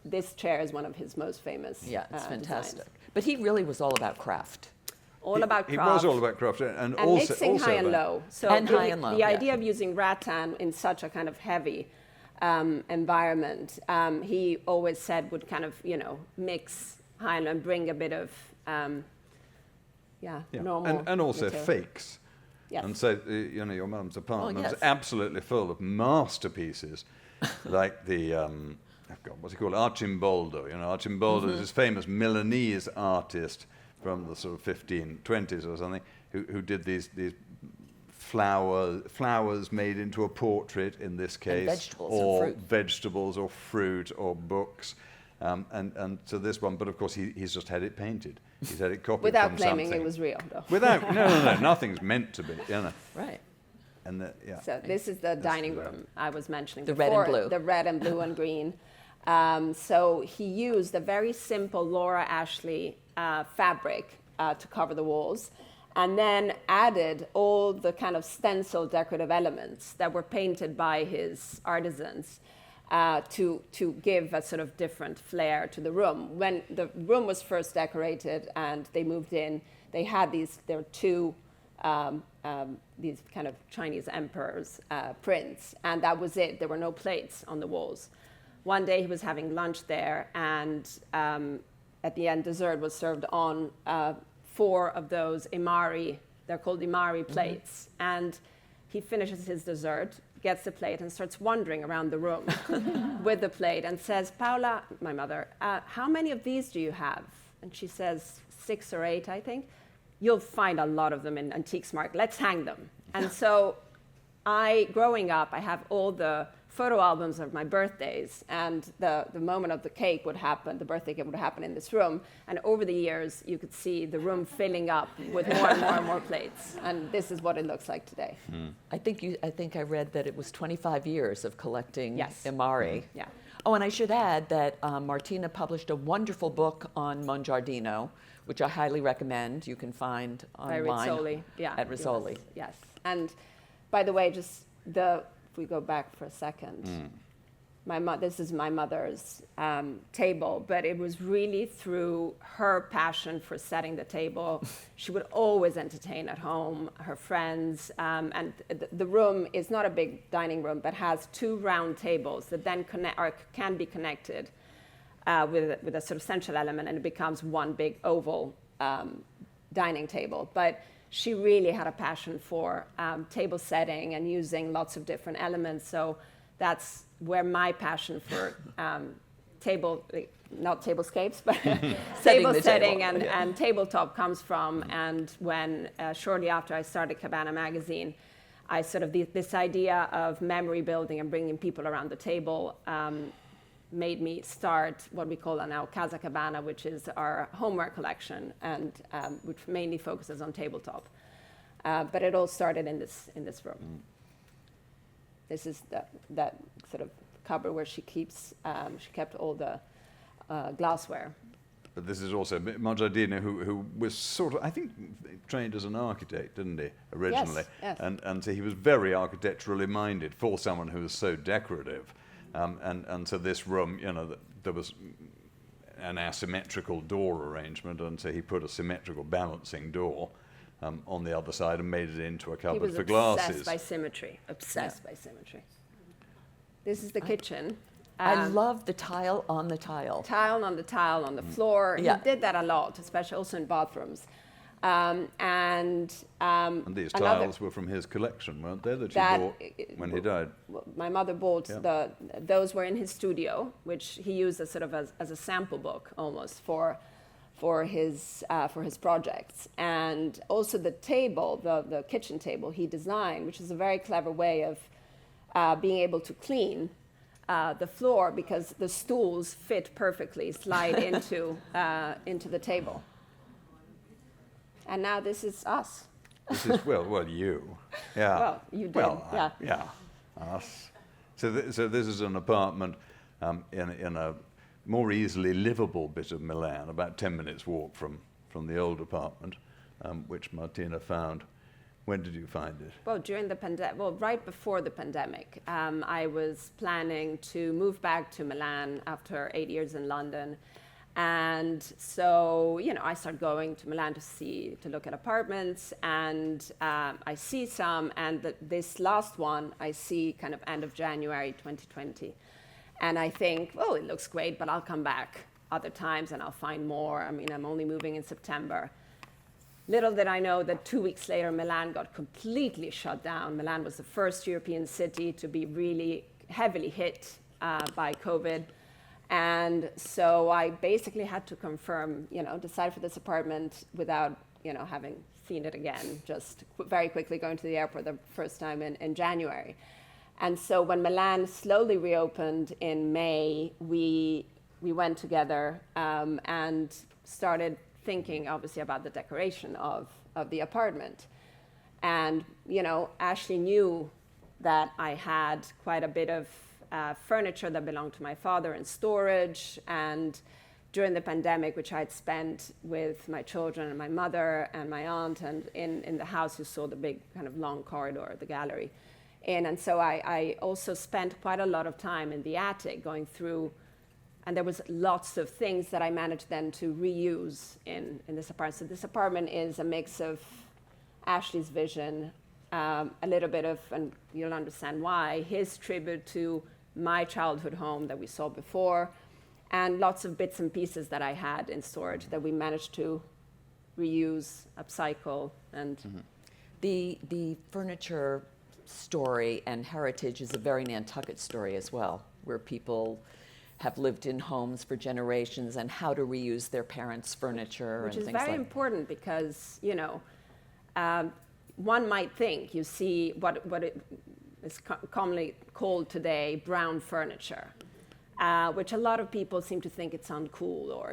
This chair is one of his most famous. Yeah, it's fantastic. designs. But he really was all about craft. All about craft. It was all about craft, and And also mixing high and about- low. So And really high and low, the yeah. idea of using rattan in such a kind of heavy environment, he always said would kind of, mix high and low and bring a bit of, normal. And also material. fakes. Yes. And so, your mum's apartment yes. was absolutely full of masterpieces, like the, what's he called, Arcimboldo. Arcimboldo is this famous Milanese artist from the sort of 1520s or something, who did these flowers made into a portrait in this case, vegetables or or fruit. vegetables or fruit or books. And so this one, but of course he's just had it painted. He's had it copied Without from claiming something. it was real, though. Without, no, nothing's meant to be, Right. And So this is the dining room I was mentioning The red before. and blue. The red and blue and green. So he used a very simple Laura Ashley fabric to cover the walls, and then added all the kind of stencil decorative elements that were painted by his artisans to give a sort of different flair to the room. When the room was first decorated and they moved in, they had there were two these kind of Chinese emperors prints, and that was it. There were no plates on the walls. One day he was having lunch there, and at the end, dessert was served on 4 of those imari. They're called imari plates. And he finishes his dessert, gets the plate, and starts wandering around the room with the plate and says, Paola, my mother, how many of these do you have? And she says, 6 or 8, I think. You'll find a lot of them in Antiques Market. Let's hang them. And so growing up, I have all the photo albums of my birthdays, and the moment of the cake would happen, the birthday cake would happen in this room, and over the years you could see the room filling up with more and more and more plates, and this is what it looks like today. I think I read that it was 25 years of collecting Yes. Imari. Yeah. Oh, and I should add that Martina published a wonderful book on Mongardino, which I highly recommend. You can find By online Rizzoli, yeah. at Rizzoli. Yes. And by the way, if we go back for a second, this is my mother's table, but it was really through her passion for setting the table. She would always entertain at home her friends, and the room is not a big dining room, but has 2 round tables that then can be connected with a sort of central element, and it becomes one big oval dining table. But she really had a passion for table setting and using lots of different elements. So that's where my passion for not tablescapes, but table setting and tabletop comes from. And when shortly after I started Cabana Magazine, I sort of this idea of memory building and bringing people around the table made me start what we call now Casa Cabana, which is our homeware collection, and which mainly focuses on tabletop. But it all started in this room. This is that sort of cupboard where she kept all the glassware. But this is also Mongardino, who was sort of, I think, trained as an architect, didn't he, originally? Yes. And so he was very architecturally minded for someone who was so decorative. And so this room, there was an asymmetrical door arrangement, and so he put a symmetrical balancing door on the other side and made it into a cupboard for glasses. He was obsessed by symmetry. This is the kitchen. I love the tile on the tile. Tile on the tile on the floor. Yeah. He did that a lot, especially also in bathrooms. And these tiles were from his collection, weren't they, that he bought when he died? My mother bought those were in his studio, which he used as sort of as a sample book almost for his projects. And also the table, the kitchen table he designed, which is a very clever way of being able to clean the floor, because the stools fit perfectly, slide into the table. And now this is us. This is, well, you. Yeah. Well, you did, well, yeah. Us. So this is an apartment in a more easily livable bit of Milan, about 10 minutes walk from the old apartment, which Martina found. When did you find it? Well, during the pandemic, right before the pandemic. I was planning to move back to Milan after 8 years in London. And so, I started going to Milan to look at apartments, and I see some, and this last one I see kind of end of January 2020. And I think, it looks great, but I'll come back other times and I'll find more. I mean, I'm only moving in September. Little did I know that 2 weeks later, Milan got completely shut down. Milan was the first European city to be really heavily hit by COVID. And so I basically had to confirm, decide for this apartment without, having seen it again, just very quickly going to the airport the first time in January. And so when Milan slowly reopened in May, we went together and started thinking, obviously, about the decoration of the apartment. And, Ashley knew that I had quite a bit of furniture that belonged to my father in storage, and during the pandemic, which I'd spent with my children and my mother and my aunt, and in the house you saw the big kind of long corridor, the gallery. And so I also spent quite a lot of time in the attic going through, and there was lots of things that I managed then to reuse in this apartment. So this apartment is a mix of Ashley's vision, a little bit of, and you'll understand why, his tribute to my childhood home that we saw before, and lots of bits and pieces that I had in storage that we managed to reuse, upcycle, and... Mm-hmm. The furniture story and heritage is a very Nantucket story as well, where people have lived in homes for generations and how to reuse their parents' furniture and things like that. Which is very important because, one might think, you see what it is commonly called today brown furniture, which a lot of people seem to think it's uncool, or,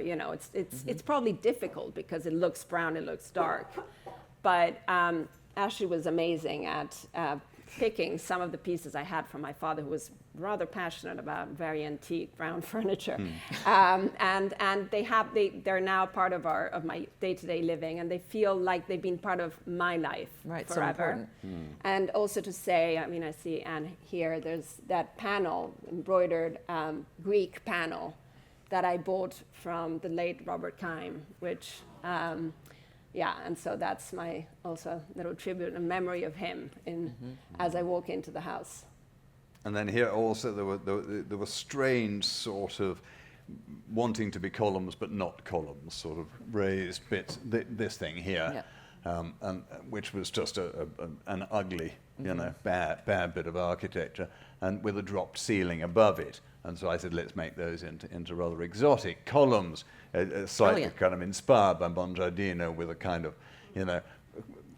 it's probably difficult because it looks brown, it looks dark. But Ashley was amazing at picking some of the pieces I had from my father, who was rather passionate about very antique brown furniture. And they're now part of my day-to-day living, and they feel like they've been part of my life Right, so forever. important. And also to say, I mean, I see Anne here, there's that panel, embroidered Greek panel that I bought from the late Robert Keim, which, and so that's my also little tribute and memory of him as I walk into the house. And then here also there were strange sort of wanting to be columns but not columns, sort of raised bits. This thing here, and which was just an ugly, bad bit of architecture, and with a dropped ceiling above it. And so I said, let's make those into rather exotic columns, slightly Brilliant. kind of inspired by Mongardino, with a kind of, what I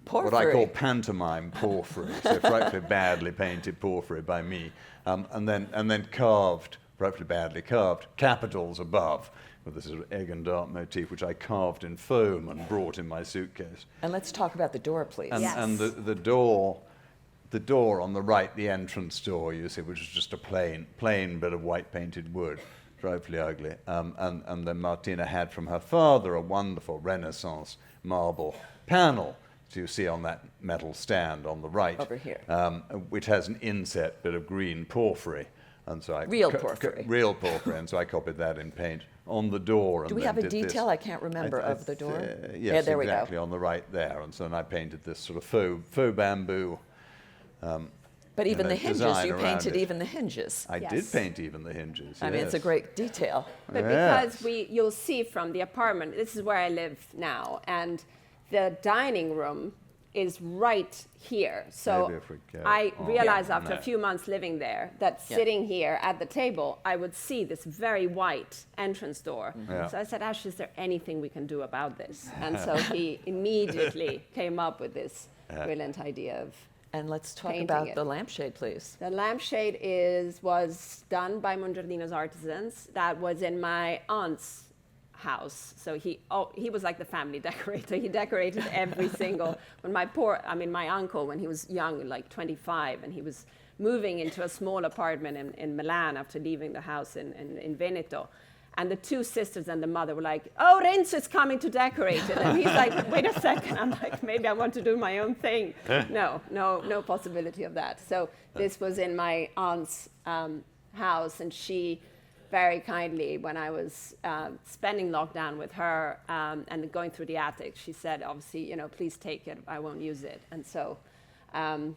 Porphyry. call pantomime porphyry, so frightfully badly painted porphyry by me, and then carved, frightfully badly carved, capitals above, with this sort of egg and dart motif, which I carved in foam and brought in my suitcase. And let's talk about the door, please. And, Yes. and the door on the right, the entrance door, you see, which is just a plain bit of white painted wood, frightfully ugly. And then Martina had from her father a wonderful Renaissance marble panel, so you see on that metal stand on the right, Over here. which has an inset bit of green porphyry. And so I Real porphyry. real porphyry, and so I copied that in paint on the door. And Do we then have a did this. detail? I can't remember of the door. Yes, Yeah, there we go. exactly, on the right there. And so then I painted this sort of faux bamboo. But even and the then hinges, design you around painted it. even the hinges. I Yes. did paint even the hinges. I mean, it's a yes. great detail. But Yes. because you'll see from the apartment, this is where I live now, and the dining room is right here. So Maybe if we go I on realized that. after a few months living there that Yeah. sitting here at the table, I would see this very white entrance door. Yeah. So I said, Ash, is there anything we can do about this? And so he immediately came up with this brilliant idea of And let's talk Painting about it. the lampshade, please. the lampshade was done by Mongardino's artisans. That was in my aunt's house. So he was like the family decorator. He decorated every single. My uncle, when he was young, like 25, and he was moving into a small apartment in Milan after leaving the house in Veneto. And the two sisters and the mother were like, "Oh, Renzo is coming to decorate it." And he's like, "Wait a second." I'm like, "Maybe I want to do my own thing." No possibility of that. So this was in my aunt's house, and she very kindly, when I was spending lockdown with her and going through the attic, she said, obviously, please take it. I won't use it. And so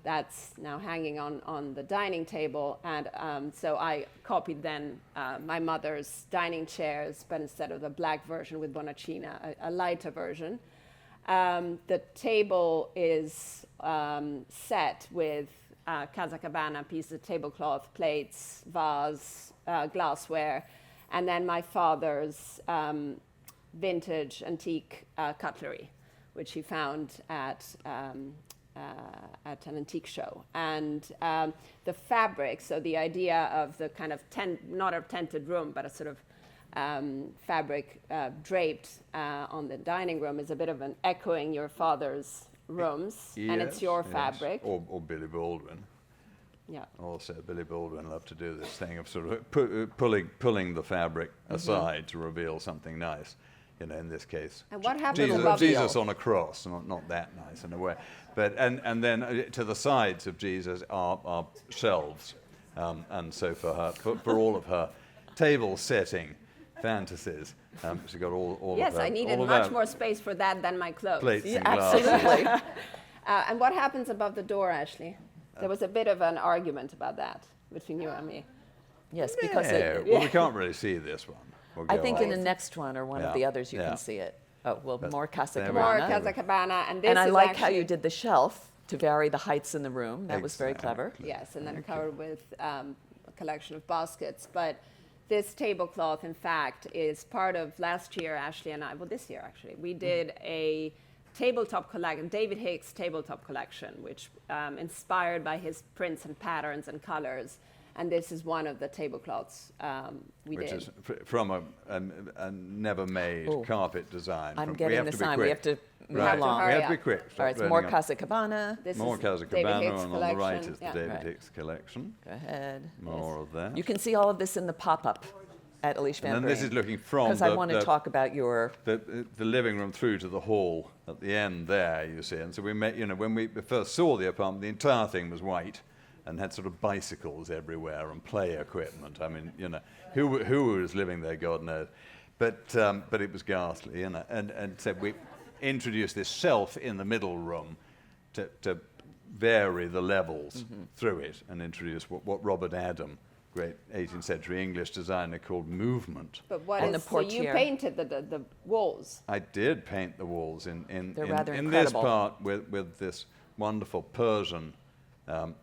that's now hanging on the dining table. And so I copied then my mother's dining chairs, but instead of the black version with Bonacina, a lighter version. The table is set with Casa Cabana pieces of tablecloth, plates, vase, glassware, and then my father's vintage antique cutlery, which he found at an antique show. And the fabric, so the idea of the kind of not a tented room, but a sort of fabric draped on the dining room is a bit of an echoing your father's rooms, and it's your fabric. Or Billy Baldwin. Yeah. Also, Billy Baldwin loved to do this thing of sort of pulling the fabric aside to reveal something nice. In this case, And what happened above Jesus you? on a cross, not that nice in a way, but and then to the sides of Jesus are shelves, and so for all of her table setting fantasies, she got all Yes, of her, I needed all of much her more space for that than my clothes. plates and Absolutely. glasses. And what happens above the door, Ashley? There was a bit of an argument about that between you and me. Yes, because Yeah, well, we can't really see this one. We'll I go think on. in the next one or one of Yeah, the others you yeah. can see it. Oh, well, more Casa there we More go. Cabana. Casa Cabana, and this And I is like how you actually- did the shelf to vary the heights in the room. That was very clever. Yes, and then covered with a collection of baskets. But this tablecloth, in fact, is part of last year, Ashley and I, well, this year actually, we did a tabletop collection, David Hicks tabletop collection, which inspired by his prints and patterns and colors. And this is one of the tablecloths we Which did. is from a never-made Oh. carpet design. I'm We getting have the to be sign. We quick. have to move Right. along. We have to Hurry be up. quick. All right, it's Stop more running up. Casa Cabana. This More is Casa David Cabana, Hicks and on the right collection, is the yeah. David Right. Hicks collection. Go ahead. More of that. You can see all of this in the pop-up at Alicia Van And then this is looking from because I want to talk about your the living room through to the hall at the end there, you see. And so we met, when we first saw the apartment, the entire thing was white and had sort of bicycles everywhere and play equipment. I mean, who was living there, God knows. But it was ghastly, and so we introduced this shelf in the middle room to vary the levels through it and introduce what Robert Adam, great 18th century English designer, called movement. But what And is, the so you portiere. painted the walls. I did paint the walls in They're rather in this incredible. part with this wonderful Persian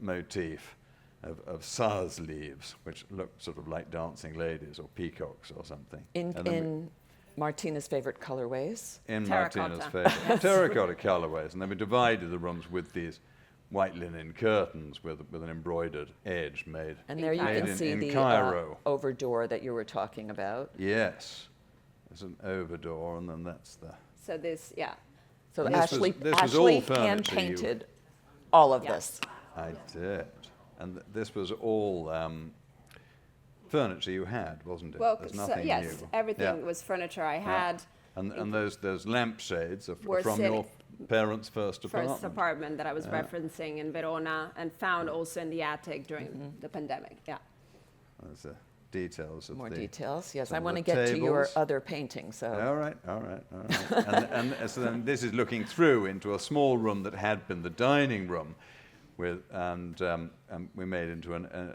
motif of saz leaves, which look sort of like dancing ladies or peacocks or something. And then in Martina's favorite colorways. in Terracotta. Martina's favourite terracotta colorways, and then we divided the rooms with these white linen curtains with an embroidered edge made. And there you Cairo. can Made see in the Cairo. over door that you were talking about. Yes, there's an over door, and then that's the. So this, yeah. So And this was- Ashley, this was all Ashley furniture you- hand-painted all of Yeah. this. I did, and this was all furniture you had, wasn't it? Well, There's so, nothing yes, new. everything Yeah. was furniture I had. And those lampshades are Were from sitting- your parents' first First apartment. apartment that I was referencing in Verona and found also in the attic during the pandemic. Yeah. There's the details of More the. details, yes. some I of want to the get to your tables. other painting, so. All right. and so then this is looking through into a small room that had been the dining room, and we made into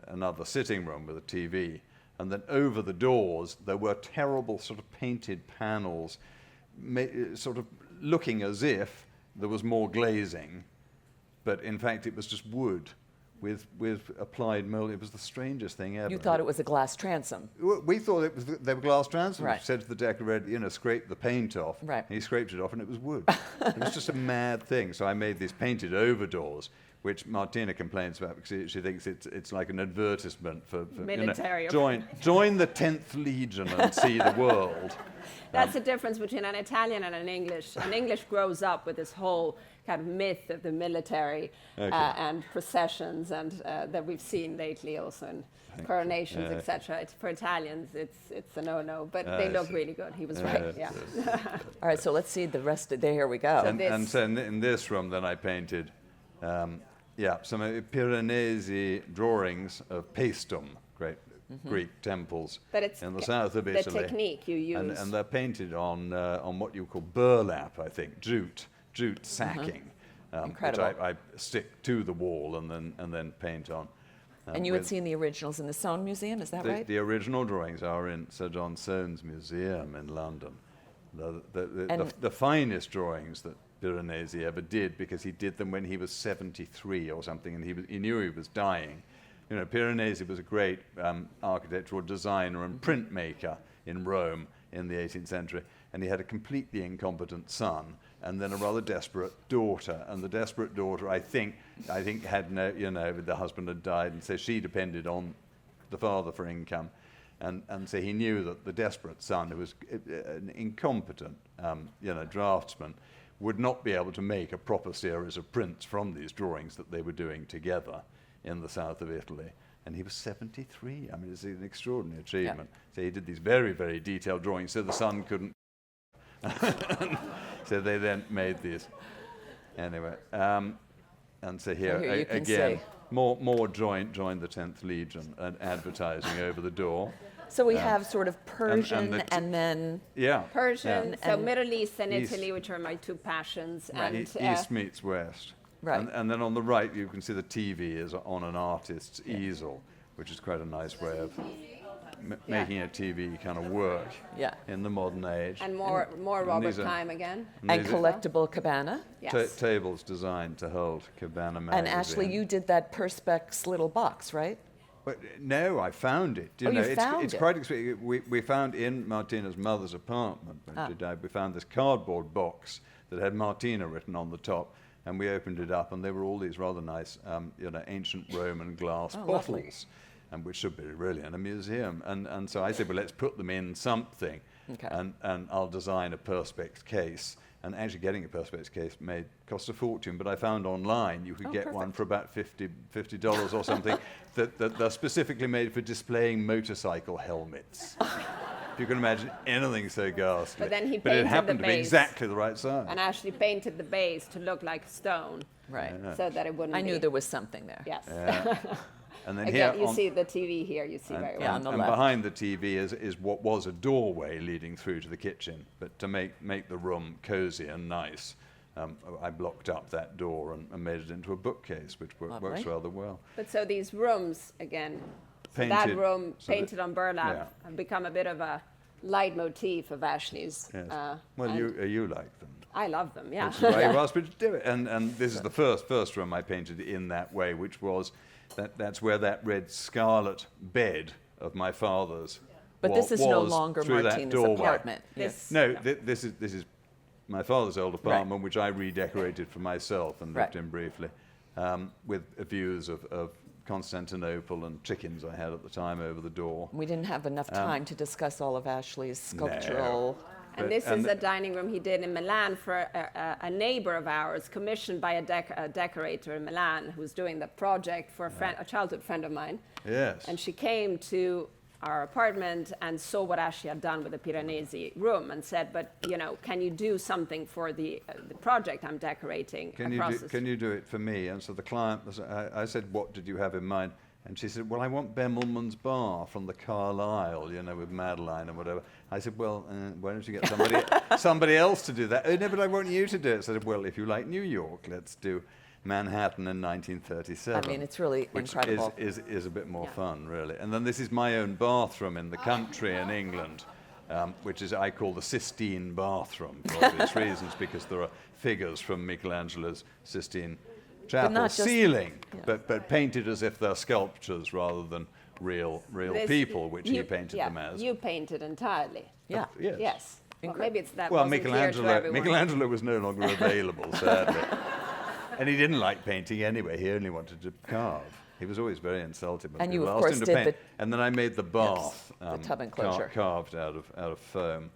another sitting room with a TV. And then over the doors there were terrible sort of painted panels, sort of looking as if there was more glazing, but in fact it was just wood with applied mold. It was the strangest thing ever. You thought it was a glass transom. We thought they were glass transoms. Right. We said to the decorator, scrape the paint off. Right. And he scraped it off, and it was wood. It was just a mad thing. So I made these painted over doors, which Martina complains about because she thinks it's like an advertisement for Military. join the 10th Legion and see the world. That's the difference between an Italian and an English. An English grows up with this whole kind of myth of the military Okay. and processions, and that we've seen lately also in coronations, etc. For Italians, it's a no-no, but they look see. really good. He was right. Yeah. All right, so let's see the rest of, here we go. And this- so in this room, then I painted, some Piranesi drawings of Paestum, great Greek temples But it's in the south of the Italy. technique you use. And they're painted on what you call burlap, I think, jute sacking, which Incredible. I stick to the wall and then paint on. And you had with- seen the originals in the Soane Museum, is that right? The original drawings are in Sir John Soane's museum in London. The finest drawings that Piranesi ever did, because he did them when he was 73 or something, and he knew he was dying. Piranesi was a great architectural designer and printmaker in Rome in the 18th century, and he had a completely incompetent son and then a rather desperate daughter. And the desperate daughter, I think had no, the husband had died, and so she depended on the father for income. And so he knew that the desperate son, who was an incompetent, draftsman, would not be able to make a proper series of prints from these drawings that they were doing together in the south of Italy. And he was 73. I mean, it's an extraordinary achievement. So he did these very, very detailed drawings, so the son couldn't. So they then made these. Anyway, and so here, So here you can again, see. more join the 10th Legion and advertising over the door. So we have sort of Persian the and then, Yeah. Persian, so And- Middle East and East. Italy, which are my two passions. Right. And East meets West. Right. And then on the right, you can see the TV is on an artist's easel, which is quite a nice way of making a TV kind of work Yeah. in the modern age. and more Robert these are- Time again. and these are collectible Cabana. Yes. tables designed to hold Cabana Magazine. And Ashley, you did that Perspex little box, right? But no, I found it. Oh, you found it's it? quite expensive. We found in Martina's mother's apartment when she died, we found this cardboard box that had Martina written on the top, and we opened it up, and there were all these rather nice, ancient Roman glass Oh, bottles. lovely. and which should be really in a museum. And so I said, well, let's put them in something, Okay. and I'll design a Perspex case. And actually getting a Perspex case cost a fortune, but I found online you could get one for about $50 or something that are specifically made for displaying motorcycle helmets. If you can imagine anything so ghastly. But then he it painted happened the to be base. exactly the right size. And Ashley painted the base to look like stone, Right. so that it wouldn't I be. knew there was something there. Yes. And then Again, here you on- see the TV here, you see very Yeah, well. on the and left. behind the TV is what was a doorway leading through to the kitchen. But to make the room cozy and nice, I blocked up that door and made it into a bookcase, which works Lovely. rather well. But so these rooms, again, so that Painted, room so that- painted on burlap yeah. have become a bit of a leitmotif of Ashley's. Yes. And you like them. I love them, yeah. Which is why you asked me to do it. And this is the first room I painted in that way, which was that's where that red scarlet bed of my father's But this is no was longer through that Martina's doorway. apartment. This- No, this is my father's old apartment, which I redecorated for myself and lived Right. in briefly, with views of Constantinople and chickens I had at the time over the door. We didn't have enough time to discuss all of Ashley's sculptural. And this is a dining room he did in Milan for a neighbor of ours, commissioned by a decorator in Milan who's doing the project for a childhood friend of mine. Yes. And she came to our apartment and saw what Ashley had done with the Piranesi room and said, but, can you do something for the project I'm decorating? Can you do it for me? And so the client, I said, what did you have in mind? And she said, well, I want Bemelman's Bar from the Carlisle, with Madeline and whatever. I said, well, why don't you get somebody else to do that? Oh, no, but I want you to do it. So I said, well, if you like New York, let's do Manhattan in 1937. I mean, it's really which incredible. is a bit more fun, really. And then this is my own bathroom in the country in England, which is I call the Sistine bathroom for obvious reasons, because there are figures from Michelangelo's Sistine Chapel not just- ceiling, yeah. but painted as if they're sculptures rather than real people, which he painted them as. You painted entirely. Yeah. Yes. Yes. Well, maybe it's that Well, wasn't clear to everyone. Michelangelo was no longer available, sadly. And he didn't like painting anyway. He only wanted to carve. He was always very insulting when And you, people of asked course, him to did paint. And then I made the bath, the tub enclosure. carved out of foam,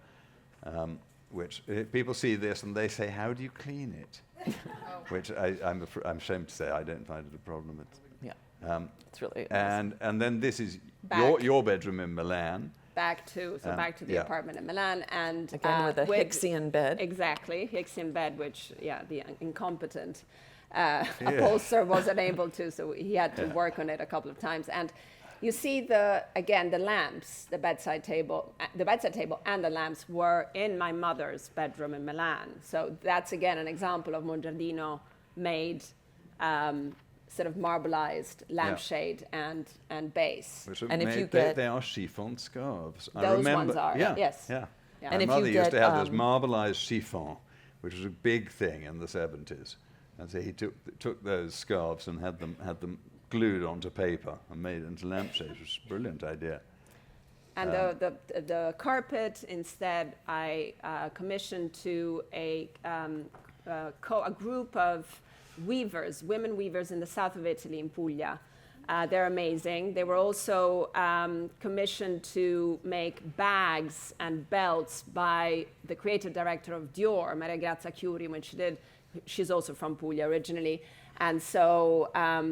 which people see this and they say, "How do you clean it?" Which I'm ashamed to say I don't find it a problem. Yeah. It's really nice. And then this is Back. your bedroom in Milan. Back to the yeah. apartment in Milan, and Again, with a Hicksian bed. Exactly, Hicksian bed, which the incompetent upholsterer wasn't able to, so he had to work on it a couple of times. And you see the lamps, the bedside table and the lamps were in my mother's bedroom in Milan. So that's again an example of Mongardino made sort of marbleized lampshade and base. Which are And if made, you get- they are chiffon scarves. I Those remember, ones are, yeah, yes. Yeah. Yeah. And My if you mother used to get, have this marbleized chiffon, which was a big thing in the 70s. And so he took those scarves and had them glued onto paper and made it into lampshades, which is a brilliant idea. And the carpet, instead, I commissioned to a group of weavers, women weavers in the south of Italy, in Puglia. They're amazing. They were also commissioned to make bags and belts by the creative director of Dior, Maria Grazia Chiuri, when she did. She's also from Puglia originally. And so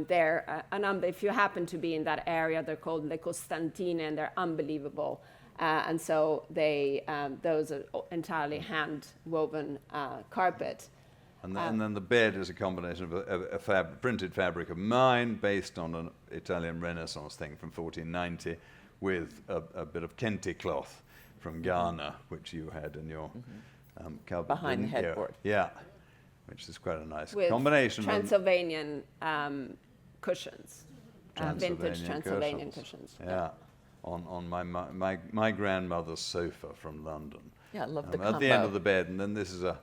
they're if you happen to be in that area, they're called Le Costantine, and they're unbelievable. And so those are entirely hand-woven carpet. And then the bed is a combination of a printed fabric of mine based on an Italian Renaissance thing from 1490 with a bit of kente cloth from Ghana, which you had in your cupboard. Behind the didn't you? headboard. Yeah, which is quite a nice With combination. Transylvanian cushions, vintage Transylvanian Transylvanian cushions. Yeah, on my grandmother's sofa from London. Yeah, I love the At the end combo. of the bed, and then this is a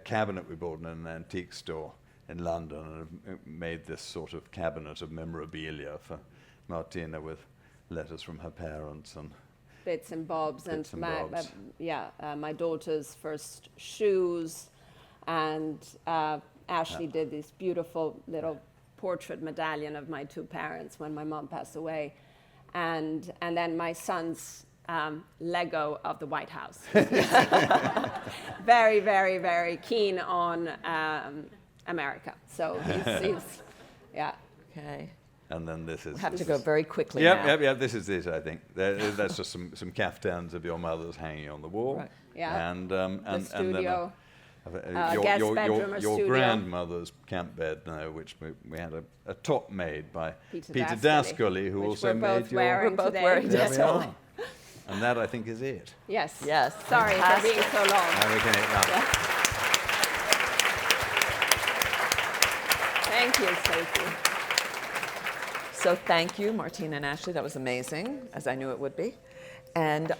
cabinet we bought in an antique store in London, and it made this sort of cabinet of memorabilia for Martina with letters from her parents and Bits and bobs, Bits and my bobs. my daughter's first shoes, and Ashley did this beautiful little portrait medallion of my two parents when my mom passed away. and then my son's Lego of the White House. Very, very, very keen on America. So he's yeah. Okay. And then this is. We have this to go is- very quickly now. Yep. This is it. I think that's just some caftans of your mother's hanging on the wall. Right. Yeah. And The studio. your, guest your, bedroom your, or your studio. grandmother's camp bed, which we had a top made by Peter Peter Dascoli, Dascoli, who which also we're made both your. wearing We're both today. wearing There we Dascoli. are. And that, I think, is it. Yes. Yes. Sorry for being so long. And we can Thank you, Stacey. So thank you, Martina and Ashley. That was amazing, as I knew it would be. And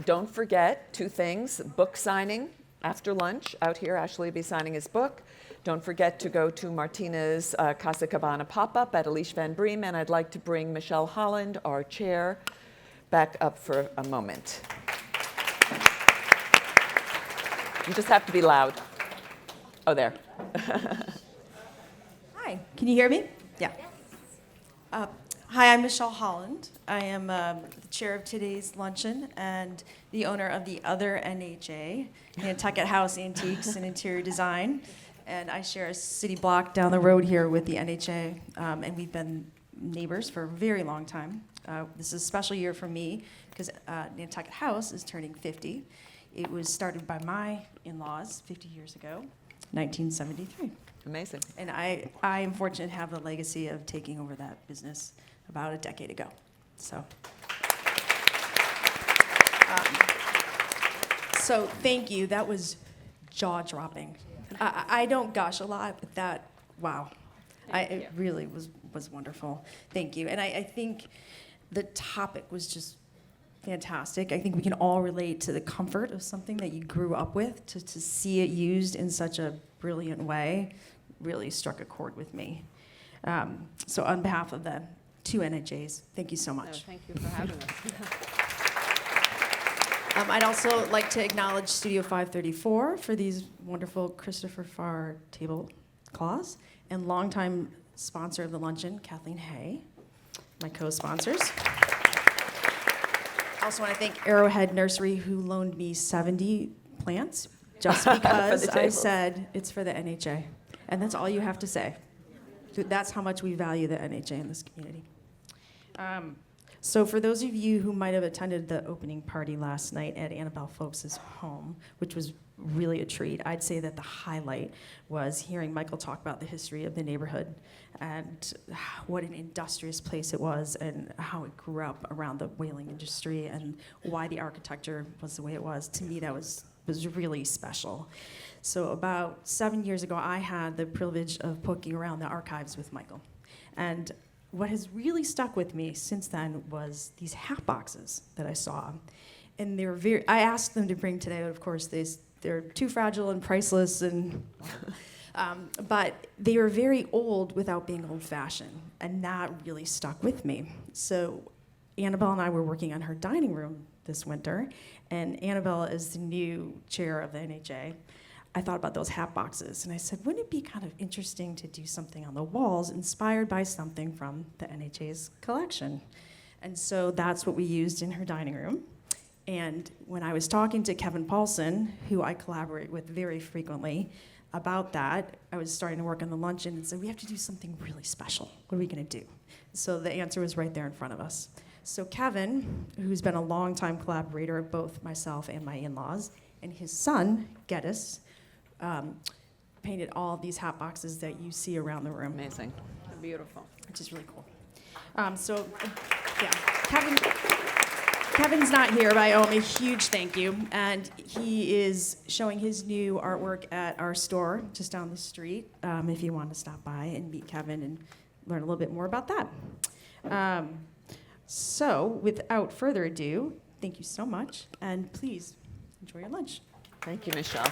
don't forget 2 things. Book signing after lunch out here. Ashley will be signing his book. Don't forget to go to Martina's Casa Cabana pop-up at Alicia Van Breem. And I'd like to bring Michelle Holland, our chair, back up for a moment. You just have to be loud. Oh, there. Hi, can you hear me? Yeah. Hi, I'm Michelle Holland. I am the chair of today's luncheon and the owner of the other NHA, Nantucket House Antiques and Interior Design. And I share a city block down the road here with the NHA, and we've been neighbors for a very long time. This is a special year for me because Nantucket House is turning 50. It was started by my in-laws 50 years ago, 1973. Amazing. And I am fortunate to have the legacy of taking over that business about a decade ago. So thank you. That was jaw-dropping. I don't gush a lot, but that, wow. It really was wonderful. Thank you. And I think the topic was just fantastic. I think we can all relate to the comfort of something that you grew up with. To see it used in such a brilliant way really struck a chord with me. So on behalf of the 2 NHAs, thank you so No, much. thank you for having us. I'd also like to acknowledge Studio 534 for these wonderful Christopher Farr tablecloths, and longtime sponsor of the luncheon, Kathleen Hay, my co-sponsors. I also want to thank Arrowhead Nursery, who loaned me 70 plants just because I tables. said it's for the NHA. And that's all you have to say. So that's how much we value the NHA in this community. So for those of you who might have attended the opening party last night at Annabelle Folks' home, which was really a treat, I'd say that the highlight was hearing Michael talk about the history of the neighborhood and what an industrious place it was and how it grew up around the whaling industry and why the architecture was the way it was. To me, that was really special. So about 7 years ago, I had the privilege of poking around the archives with Michael. And what has really stuck with me since then was these hat boxes that I saw. And they were I asked them to bring today, but of course they're too fragile and priceless, and but they were very old without being old-fashioned, and that really stuck with me. So Annabelle and I were working on her dining room this winter, and Annabelle is the new chair of the NHA. I thought about those hat boxes, and I said, wouldn't it be kind of interesting to do something on the walls inspired by something from the NHA's collection? And so that's what we used in her dining room. And when I was talking to Kevin Paulson, who I collaborate with very frequently, about that, I was starting to work on the luncheon and said, we have to do something really special. What are we going to do? So the answer was right there in front of us. So Kevin, who's been a longtime collaborator of both myself and my in-laws, and his son, Geddes, painted all of these hat boxes that you see around the room. Amazing. Beautiful. Which is really cool. Kevin's not here, but I owe him a huge thank you. And he is showing his new artwork at our store just down the street, if you want to stop by and meet Kevin and learn a little bit more about that. So without further ado, thank you so much, and please enjoy your lunch. Thank you, Michelle.